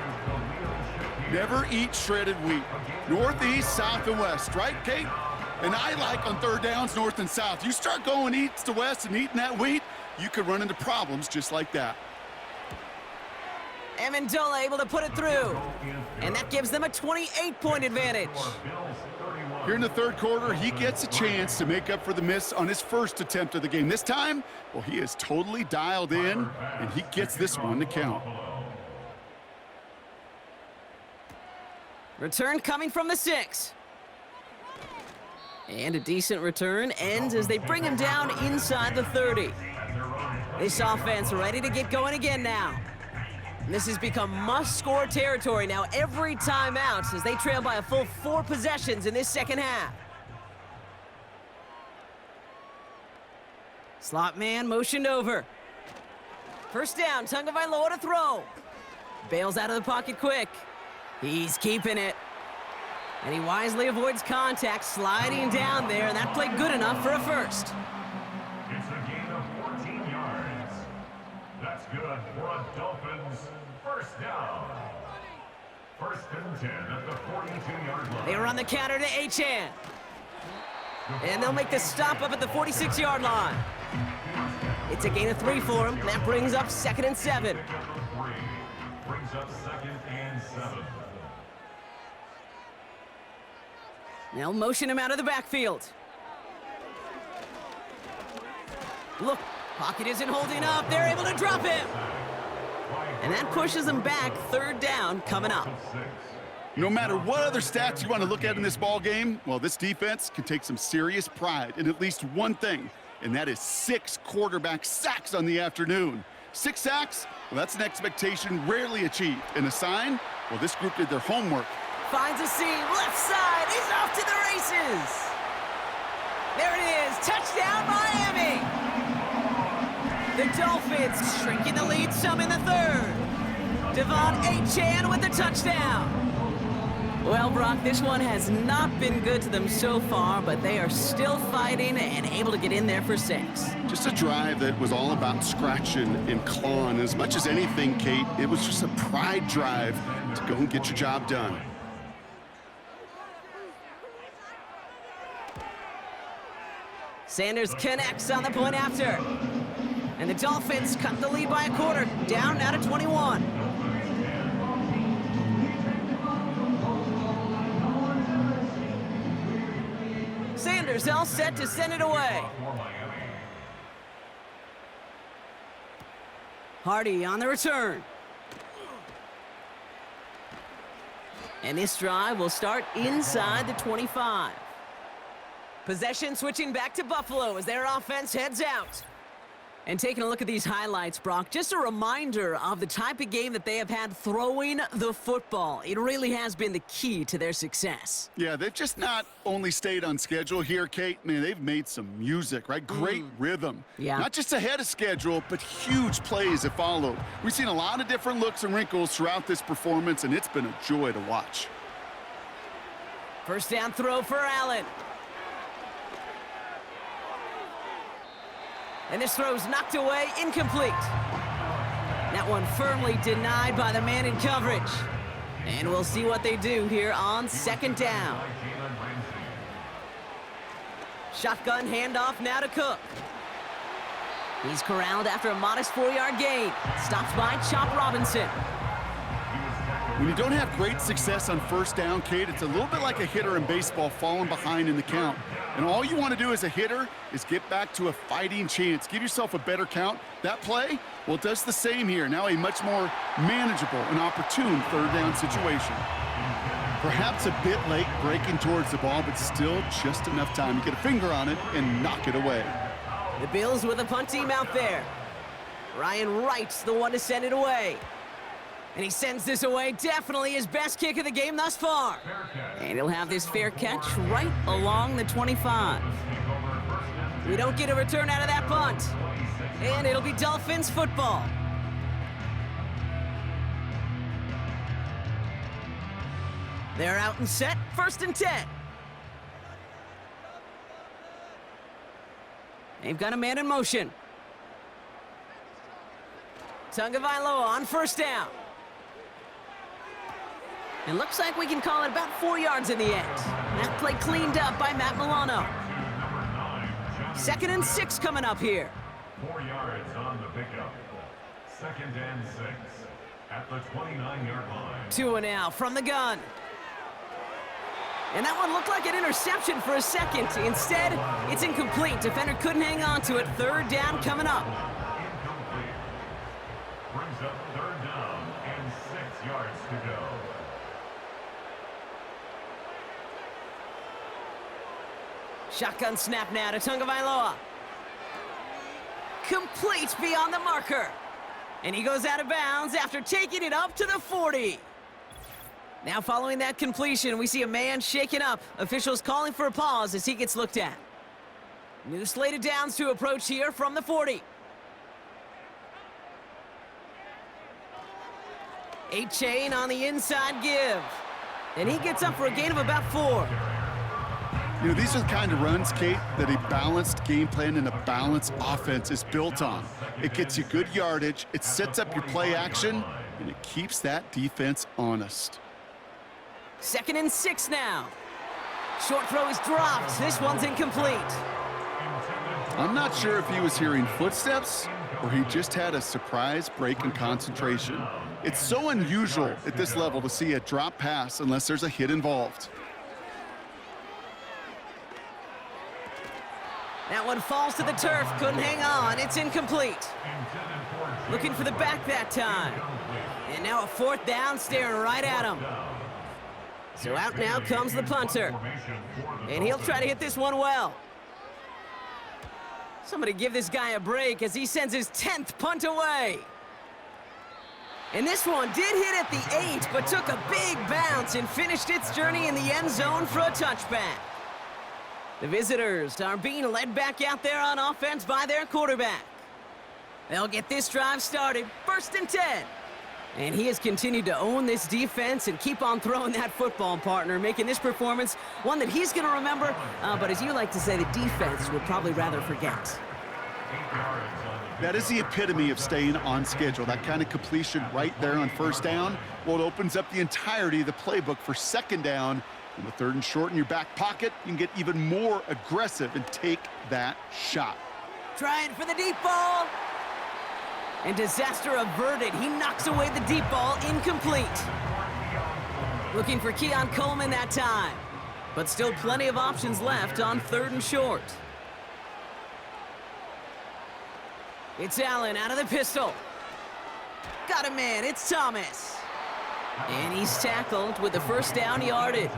Never eat shredded wheat. Northeast, south, and west, right, Kate? And I like on 3rd downs, north and south. You start going east to west and eating that wheat, you could run into problems just like that. Amendola able to put it through. And that gives them a 28-point advantage. Here in the 3rd quarter, he gets a chance to make up for the miss on his first attempt of the game. This time, well, he is totally dialed in, and he gets this one to count. Return coming from the 6. And a decent return ends as they bring him down inside the 30. This offense ready to get going again now. And this has become must-score territory now every time out as they trail by a full 4 possessions in this second half. Slot man motioned over. First down, Tagovailoa to throw. Bails out of the pocket quick. He's keeping it. And he wisely avoids contact, sliding down there, and that played good enough for a first. It's a gain of 14 yards. That's good for a Dolphins first down. 1st and 10 at the 42-yard line. They run the counter to Achane. And they'll make the stop up at the 46-yard line. It's a gain of 3 for him. That brings up 2nd and 7. Brings up 2nd and 7. They'll motion him out of the backfield. Look, pocket isn't holding up. They're able to drop him. And that pushes them back. Third down coming up. No matter what other stats you want to look at in this ball game, well, this defense can take some serious pride in at least one thing, and that is 6 quarterback sacks on the afternoon. 6 sacks? Well, that's an expectation rarely achieved. And a sign? Well, this group did their homework. Finds a seam, left side, he's off to the races. There it is, touchdown Miami. The Dolphins shrinking the lead some in the third. Devon Achane with the touchdown. Well, Brock, this one has not been good to them so far, but they are still fighting and able to get in there for 6. Just a drive that was all about scratching and clawing. As much as anything, Kate, it was just a pride drive to go and get your job done. Sanders connects on the point after. And the Dolphins cut the lead by a quarter, down now to 21. Sanders all set to send it away. Hardy on the return. And this drive will start inside the 25. Possession switching back to Buffalo as their offense heads out. And taking a look at these highlights, Brock, just a reminder of the type of game that they have had throwing the football. It really has been the key to their success. Yeah, they've just not only stayed on schedule here, Kate. Man, they've made some music, right? Great rhythm. Yeah. Not just ahead of schedule, but huge plays that followed. We've seen a lot of different looks and wrinkles throughout this performance, and it's been a joy to watch. First down throw for Allen. And this throw's knocked away, incomplete. That one firmly denied by the man in coverage. And we'll see what they do here on second down. Shotgun handoff now to Cook. He's corralled after a modest 4-yard gain. Stopped by Chop Robinson. When you don't have great success on first down, Kate, it's a little bit like a hitter in baseball falling behind in the count. And all you want to do as a hitter is get back to a fighting chance. Give yourself a better count. That play, well, it does the same here. Now a much more manageable and opportune third down situation. Perhaps a bit late breaking towards the ball, but still just enough time to get a finger on it and knock it away. The Bills with a punt team out there. Ryan Wright's the one to send it away. And he sends this away, definitely his best kick of the game thus far. And he'll have this fair catch right along the 25. We don't get a return out of that punt. And it'll be Dolphins football. They're out and set, 1st and 10. They've got a man in motion. Tagovailoa on first down. It looks like we can call it about 4 yards in the end. That play cleaned up by Matt Milano. 2nd and 6 coming up here. 4 yards on the pickup. 2nd and 6 at the 29-yard line. 2 and out from the gun. And that one looked like an interception for a second. Instead, it's incomplete. Defender couldn't hang on to it. 3rd down coming up. Incomplete. Brings up 3rd down and 6 yards to go. Shotgun snap now to Tagovailoa. Complete beyond the marker. And he goes out of bounds after taking it up to the 40. Now following that completion, we see a man shaken up. Officials calling for a pause as he gets looked at. New slate of downs to approach here from the 40. Achane on the inside give. And he gets up for a gain of about 4. You know, these are the kind of runs, Kate, that a balanced game plan and a balanced offense is built on. It gets you good yardage, it sets up your play action, and it keeps that defense honest. 2nd and 6 now. Short throw is dropped. This one's incomplete. I'm not sure if he was hearing footsteps or he just had a surprise break in concentration. It's so unusual at this level to see a drop pass unless there's a hit involved. That one falls to the turf. Couldn't hang on. It's incomplete. Looking for the back that time. And now a 4th down, staring right at him. So out now comes the punter. And he'll try to hit this one well. Somebody give this guy a break as he sends his 10th punt away. And this one did hit at the 8, but took a big bounce and finished its journey in the end zone for a touchback. The visitors are being led back out there on offense by their quarterback. They'll get this drive started, 1st and 10. And he has continued to own this defense and keep on throwing that football, partner, making this performance one that he's going to remember, but as you like to say, the defense would probably rather forget. That is the epitome of staying on schedule. That kind of completion right there on 1st down. Well, it opens up the entirety of the playbook for 2nd down. And with 3rd and short in your back pocket, you can get even more aggressive and take that shot. Trying for the deep ball. And disaster averted. He knocks away the deep ball, incomplete. Looking for Keon Coleman that time. But still plenty of options left on 3rd and short. It's Allen out of the pistol. Got a man, it's Thomas. And he's tackled with the 1st down yardage.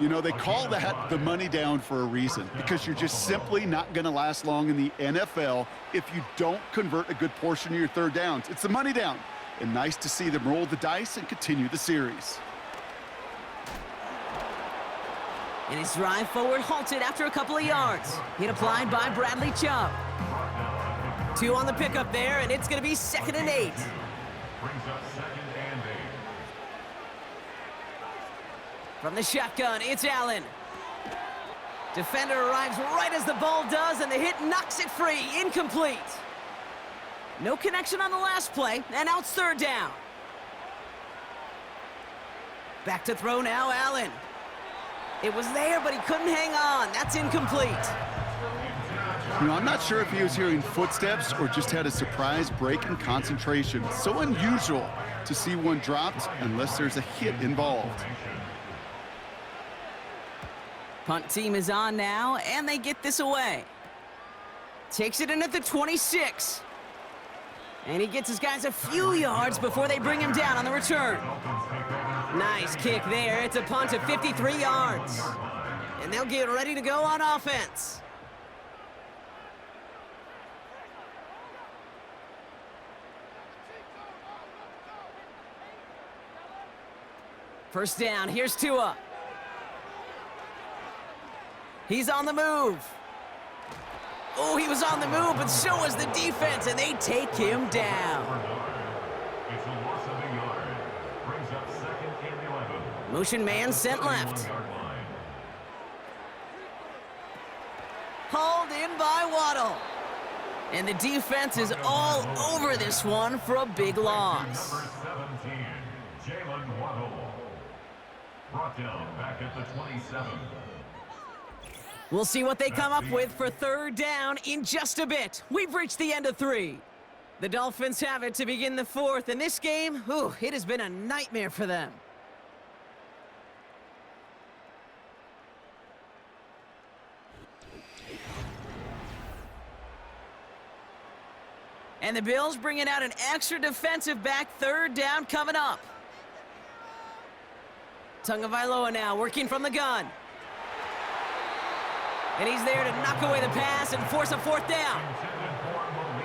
You know, they call that the money down for a reason, because you're just simply not going to last long in the NFL if you don't convert a good portion of your 3rd downs. It's the money down. And nice to see them roll the dice and continue the series. And his drive forward halted after a couple of yards. Hit applied by Bradley Chubb. 2 on the pickup there, and it's going to be 2nd and 8. Brings up 2nd and 8. From the shotgun, it's Allen. Defender arrives right as the ball does, and the hit knocks it free. Incomplete. No connection on the last play, and now it's 3rd down. Back to throw now, Allen. It was there, but he couldn't hang on. That's incomplete. You know, I'm not sure if he was hearing footsteps or just had a surprise break in concentration. It's so unusual to see one dropped unless there's a hit involved. Punt team is on now, and they get this away. Takes it in at the 26. And he gets his guys a few yards before they bring him down on the return. Nice kick there. It's a punt of 53 yards. And they'll get ready to go on offense. First down, here's Tua. He's on the move. Oh, he was on the move, but so was the defense, and they take him down. It's a loss of a yard. Brings up 2nd and 11. Motion man sent left. Hauled in by Waddle. And the defense is all over this one for a big loss. Number 17, Jalen Waddle. Brought down back at the 27. We'll see what they come up with for 3rd down in just a bit. We've reached the end of 3. The Dolphins have it to begin the 4th, and this game, it has been a nightmare for them. And the Bills bringing out an extra defensive back, 3rd down coming up. Tagovailoa now working from the gun. And he's there to knock away the pass and force a 4th down.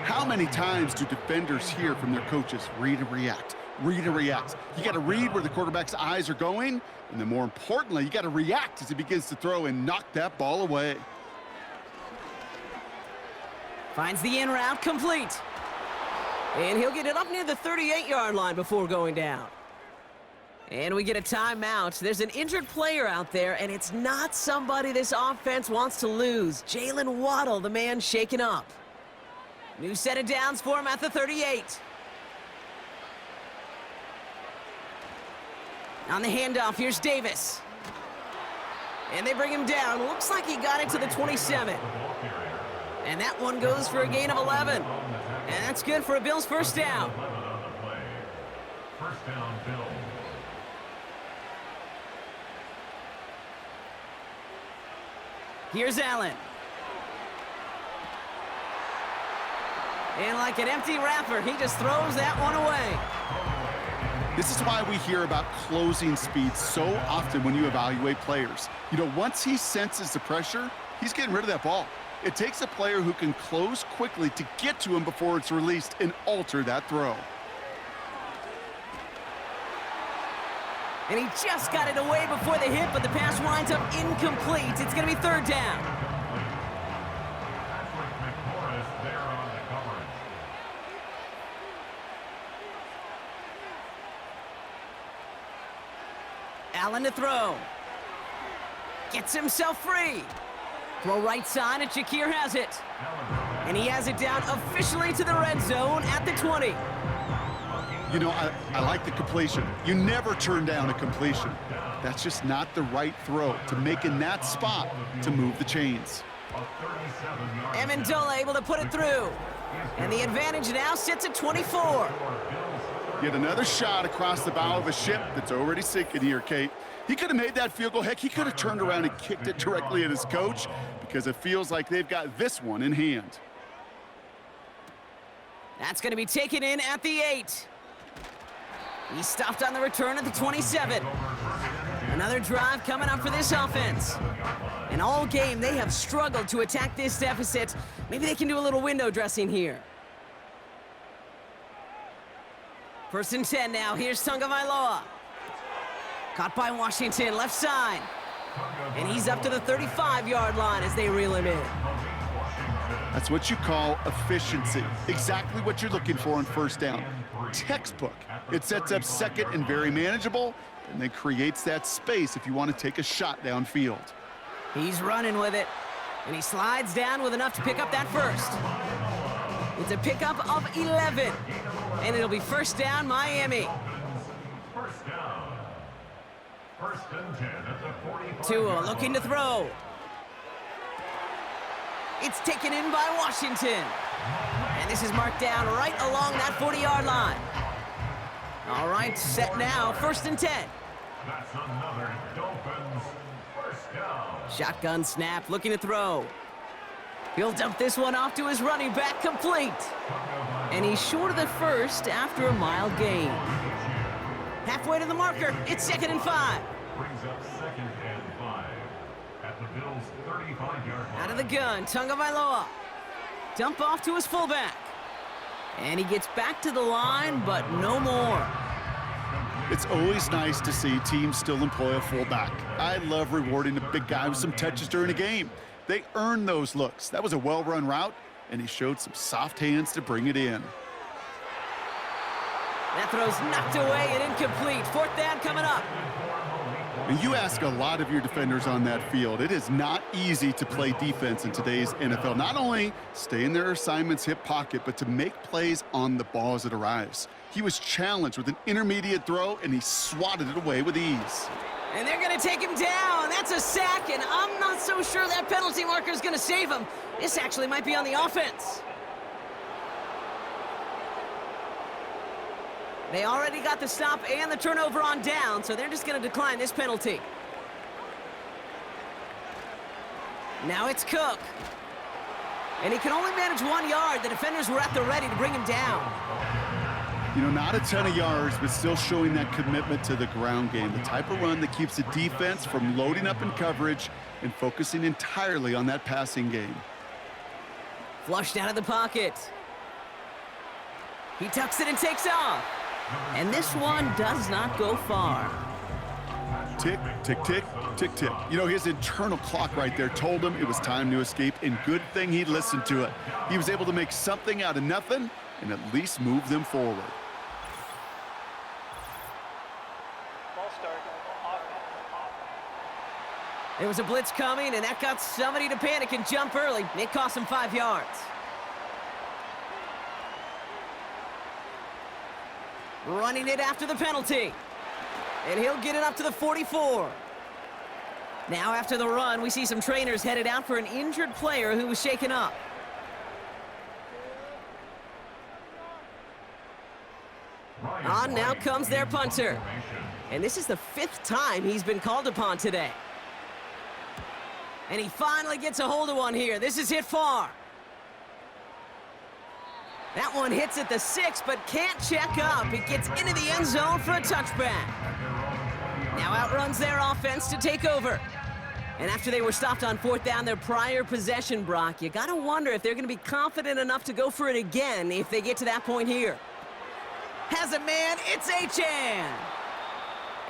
How many times do defenders hear from their coaches, read and react, read and react? You got to read where the quarterback's eyes are going, and then more importantly, you got to react as he begins to throw and knock that ball away. Finds the in route complete. And he'll get it up near the 38-yard line before going down. And we get a timeout. There's an injured player out there, and it's not somebody this offense wants to lose. Jalen Waddle, the man shaken up. New set of downs for him at the 38. On the handoff, here's Davis. And they bring him down. Looks like he got it to the 27. And that one goes for a gain of 11. And that's good for a Bills 1st down. First down, Bills. Here's Allen. And like an empty wrapper, he just throws that one away. This is why we hear about closing speed so often when you evaluate players. You know, once he senses the pressure, he's getting rid of that ball. It takes a player who can close quickly to get to him before it's released and alter that throw. And he just got it away before the hit, but the pass winds up incomplete. It's going to be third down. There on the coverage. Allen to throw. Gets himself free. Throw right side, and Shakir has it. And he has it down officially to the red zone at the 20. You know, I like the completion. You never turn down a completion. That's just not the right throw to make in that spot to move the chains. Amendola able to put it through. And the advantage now sits at 24. Yet another shot across the bow of a ship that's already sinking here, Kate. He could have made that field goal. Heck, he could have turned around and kicked it directly at his coach because it feels like they've got this one in hand. That's going to be taken in at the 8. He stopped on the return at the 27. Another drive coming up for this offense. And all game, they have struggled to attack this deficit. Maybe they can do a little window dressing here. First and 10 now. Here's Tagovailoa. Caught by Washington, left side. And he's up to the 35-yard line as they reel him in. That's what you call efficiency. Exactly what you're looking for on first down. Textbook. It sets up second and very manageable, and then creates that space if you want to take a shot downfield. He's running with it, and he slides down with enough to pick up that first. It's a pickup of 11, and it'll be first down, Miami. First down. First and 10 at the 45. Tua looking to throw. It's taken in by Washington. And this is marked down right along that 40-yard line. All right, set now, first and 10. That's another Dolphins first down. Shotgun snap, looking to throw. He'll dump this one off to his running back, complete. And he's short of the first after a mild gain. Halfway to the marker, it's second and 5. Brings up second and 5 at the Bills' 35-yard line. Out of the gun, Tagovailoa. Dump off to his fullback. And he gets back to the line, but no more. It's always nice to see teams still employ a fullback. I love rewarding a big guy with some touches during a game. They earn those looks. That was a well-run route, and he showed some soft hands to bring it in. That throw's knocked away and incomplete. Fourth down coming up. And you ask a lot of your defenders on that field. It is not easy to play defense in today's NFL. Not only stay in their assignment's hip pocket, but to make plays on the ball as it arrives. He was challenged with an intermediate throw, and he swatted it away with ease. And they're going to take him down. That's a sack, and I'm not so sure that penalty marker is going to save him. This actually might be on the offense. They already got the stop and the turnover on down, so they're just going to decline this penalty. Now it's Cook. And he can only manage 1 yard. The defenders were at the ready to bring him down. You know, not a ton of yards, but still showing that commitment to the ground game. The type of run that keeps the defense from loading up in coverage and focusing entirely on that passing game. Flushed out of the pocket. He tucks it and takes off. And this one does not go far. Tick, tick, tick, tick, tick. You know, his internal clock right there told him it was time to escape, and good thing he listened to it. He was able to make something out of nothing and at least move them forward. Ball start. Offense. There was a blitz coming, and that got somebody to panic and jump early. It cost him 5 yards. Running it after the penalty. And he'll get it up to the 44. Now after the run, we see some trainers headed out for an injured player who was shaken up. On now comes their punter. And this is the 5th time he's been called upon today. And he finally gets a hold of one here. This is hit far. That one hits at the 6, but can't check up. It gets into the end zone for a touchback. Now outruns their offense to take over. And after they were stopped on 4th down their prior possession, Brock, you gotta wonder if they're gonna be confident enough to go for it again if they get to that point here. Has a man, it's Achan.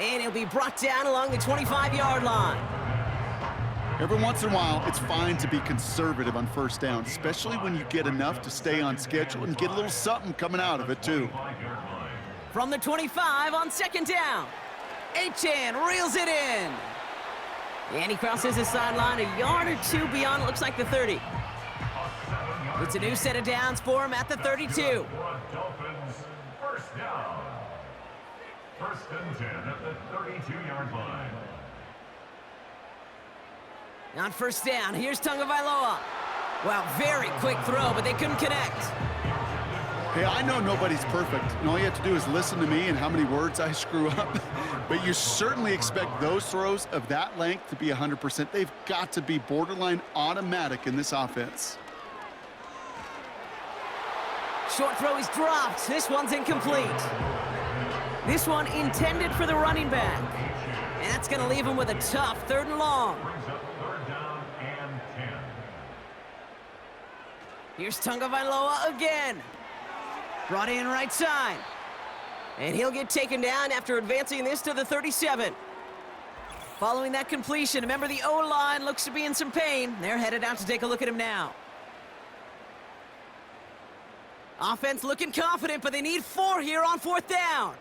And he'll be brought down along the 25-yard line. Every once in a while, it's fine to be conservative on 1st down, especially when you get enough to stay on schedule and get a little something coming out of it, too. From the 25 on 2nd down, Achan reels it in. And he crosses the sideline a yard or two beyond, it looks like the 30. It's a new set of downs for him at the 32. Dolphins, 1st down. 1st and 10 at the 32-yard line. On 1st down, here's Tagovailoa. Wow, very quick throw, but they couldn't connect. Hey, I know nobody's perfect, and all you have to do is listen to me and how many words I screw up. But you certainly expect those throws of that length to be 100%. They've got to be borderline automatic in this offense. Short throw is dropped. This one's incomplete. This one intended for the running back. And that's going to leave him with a tough 3rd and long. Brings up 3rd down and 10. Here's Tagovailoa again. Brought in right side. And he'll get taken down after advancing this to the 37. Following that completion, remember the O-line looks to be in some pain. They're headed out to take a look at him now. Offense looking confident, but they need 4 here on 4th down.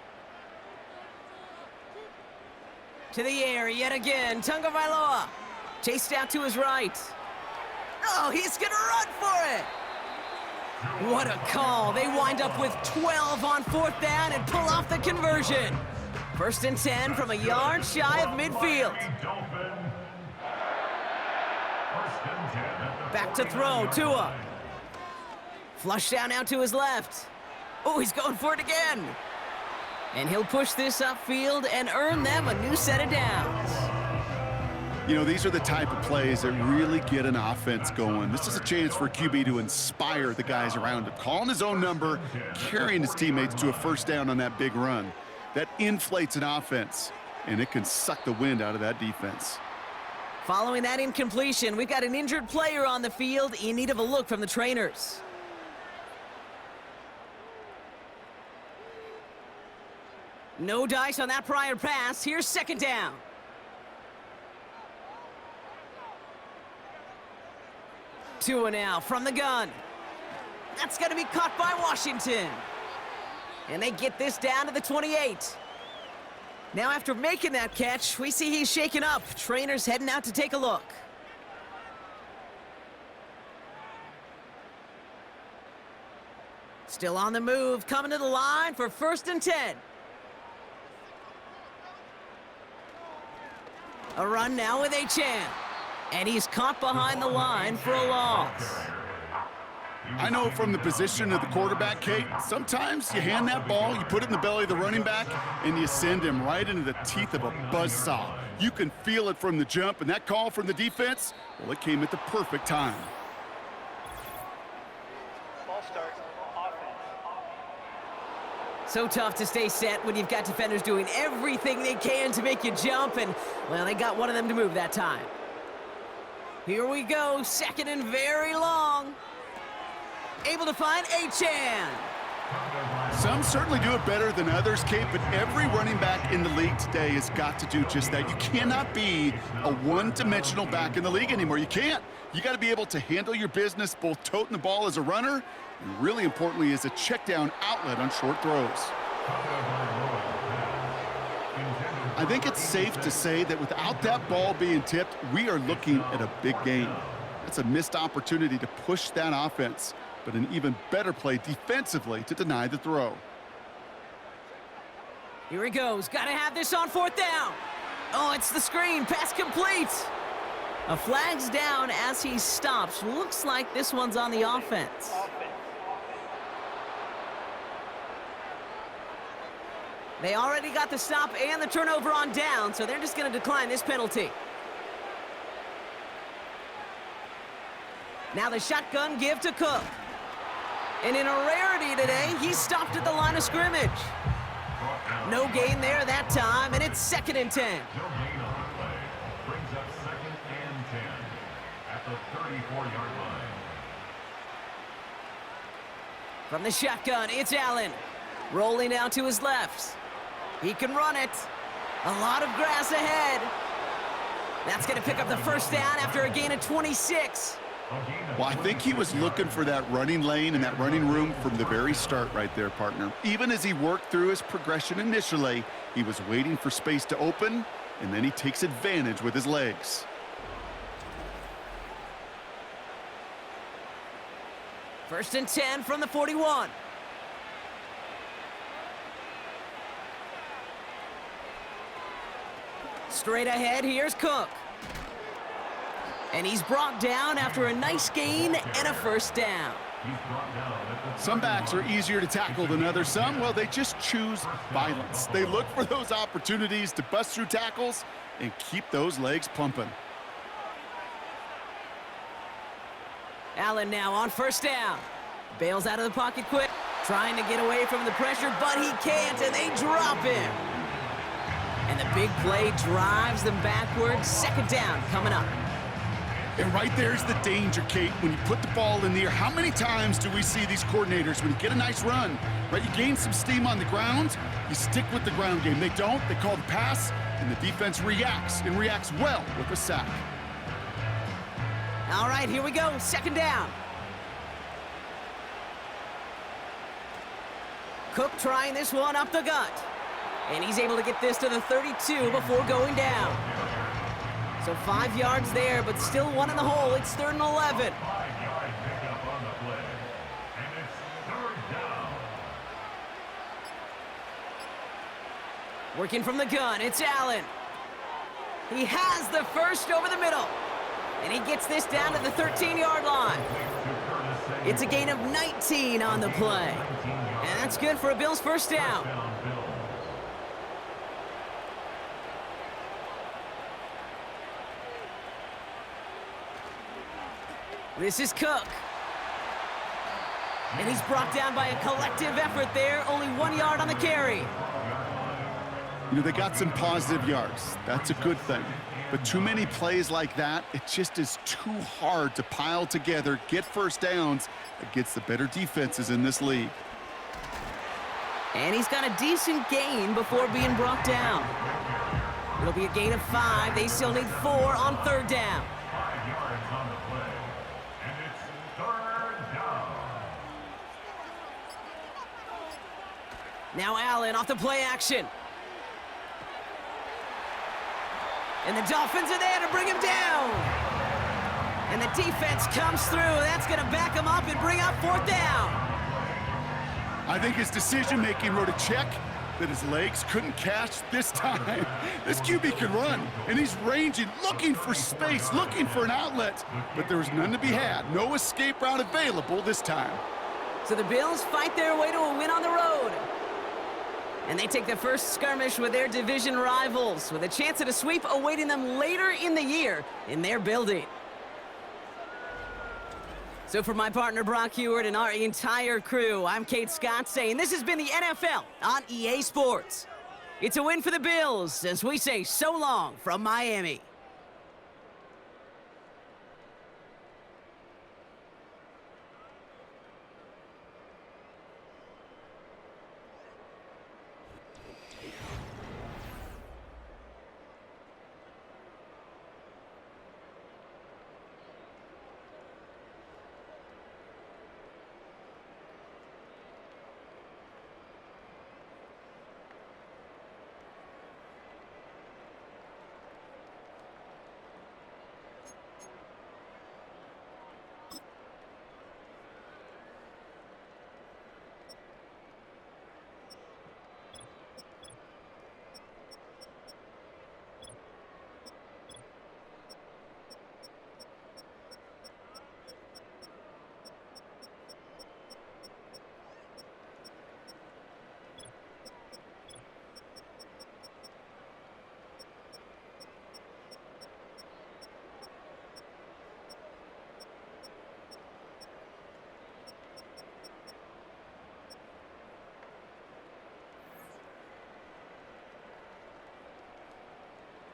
To the air yet again, Tagovailoa. Chased out to his right. Oh, he's gonna run for it. What a call. They wind up with 12 on 4th down and pull off the conversion. 1st and 10 from a yard shy of midfield. Back to throw, Tua. Flush down out to his left. Oh, he's going for it again. And he'll push this upfield and earn them a new set of downs. You know, these are the type of plays that really get an offense going. This is a chance for QB to inspire the guys around him. Calling his own number, carrying his teammates to a 1st down on that big run. That inflates an offense, and it can suck the wind out of that defense. Following that incompletion, we've got an injured player on the field in need of a look from the trainers. No dice on that prior pass. Here's 2nd down. Tua now from the gun. That's going to be caught by Washington. And they get this down to the 28. Now after making that catch, we see he's shaken up. Trainers heading out to take a look. Still on the move, coming to the line for 1st and 10. A run now with Achan. And he's caught behind the line for a loss. I know from the position of the quarterback, Kate, sometimes you hand that ball, you put it in the belly of the running back, and you send him right into the teeth of a buzzsaw. You can feel it from the jump, and that call from the defense, well, it came at the perfect time. Ball start, offense. So tough to stay set when you've got defenders doing everything they can to make you jump, and, well, they got one of them to move that time. Here we go, 2nd and very long. Able to find Achan. Some certainly do it better than others, Kate, but every running back in the league today has got to do just that. You cannot be a one-dimensional back in the league anymore. You can't. You got to be able to handle your business, both toting the ball as a runner, and really importantly as a check-down outlet on short throws. I think it's safe to say that without that ball being tipped, we are looking at a big game. That's a missed opportunity to push that offense, but an even better play defensively to deny the throw. Here he goes. Got to have this on 4th down. Oh, it's the screen. Pass complete. A flag's down as he stops. Looks like this one's on the offense. They already got the stop and the turnover on down, so they're just going to decline this penalty. Now the shotgun give to Cook. And in a rarity today, he stopped at the line of scrimmage. No gain there that time, and it's 2nd and 10. No gain on the play. Brings up 2nd and 10 at the 34-yard line. From the shotgun, it's Allen. Rolling out to his left. He can run it. A lot of grass ahead. That's going to pick up the first down after a gain of 26. Well, I think he was looking for that running lane and that running room from the very start right there, partner. Even as he worked through his progression initially, he was waiting for space to open, and then he takes advantage with his legs. First and 10 from the 41. Straight ahead, here's Cook. And he's brought down after a nice gain and a first down. Some backs are easier to tackle than others. Some, well, they just choose violence. They look for those opportunities to bust through tackles and keep those legs pumping. Allen now on first down. Bails out of the pocket quick. Trying to get away from the pressure, but he can't, and they drop him. And the big play drives them backwards. 2nd down coming up. And right there's the danger, Kate. When you put the ball in the air, how many times do we see these coordinators, when you get a nice run, right, you gain some steam on the ground, you stick with the ground game. They don't, they call the pass, and the defense reacts, and reacts well with a sack. All right, here we go, 2nd down. Cook trying this one up the gut. And he's able to get this to the 32 before going down. So 5 yards there, but still one in the hole. It's 3rd and 11. 5-yard pickup on the play. And it's 3rd down. Working from the gun, it's Allen. He has the first over the middle. And he gets this down to the 13-yard line. It's a gain of 19 on the play. And that's good for a Bills first down. This is Cook. And he's brought down by a collective effort there. Only 1 yard on the carry. You know, they got some positive yards. That's a good thing. But too many plays like that, it just is too hard to pile together, get first downs against the better defenses in this league. And he's got a decent gain before being brought down. It'll be a gain of 5. They still need 4 on 3rd down. 5 yards on the play. And it's 3rd down. Now Allen off the play action. And the Dolphins are there to bring him down. And the defense comes through. That's going to back him up and bring up 4th down. I think his decision-making wrote a check that his legs couldn't catch this time. This QB can run, and he's ranging, looking for space, looking for an outlet. But there was none to be had. No escape route available this time. So the Bills fight their way to a win on the road. And they take the first skirmish with their division rivals, with a chance at a sweep awaiting them later in the year in their building. So for my partner Brock Heward and our entire crew, I'm Kate Scott saying this has been the NFL on EA Sports. It's a win for the Bills as we say so long from Miami.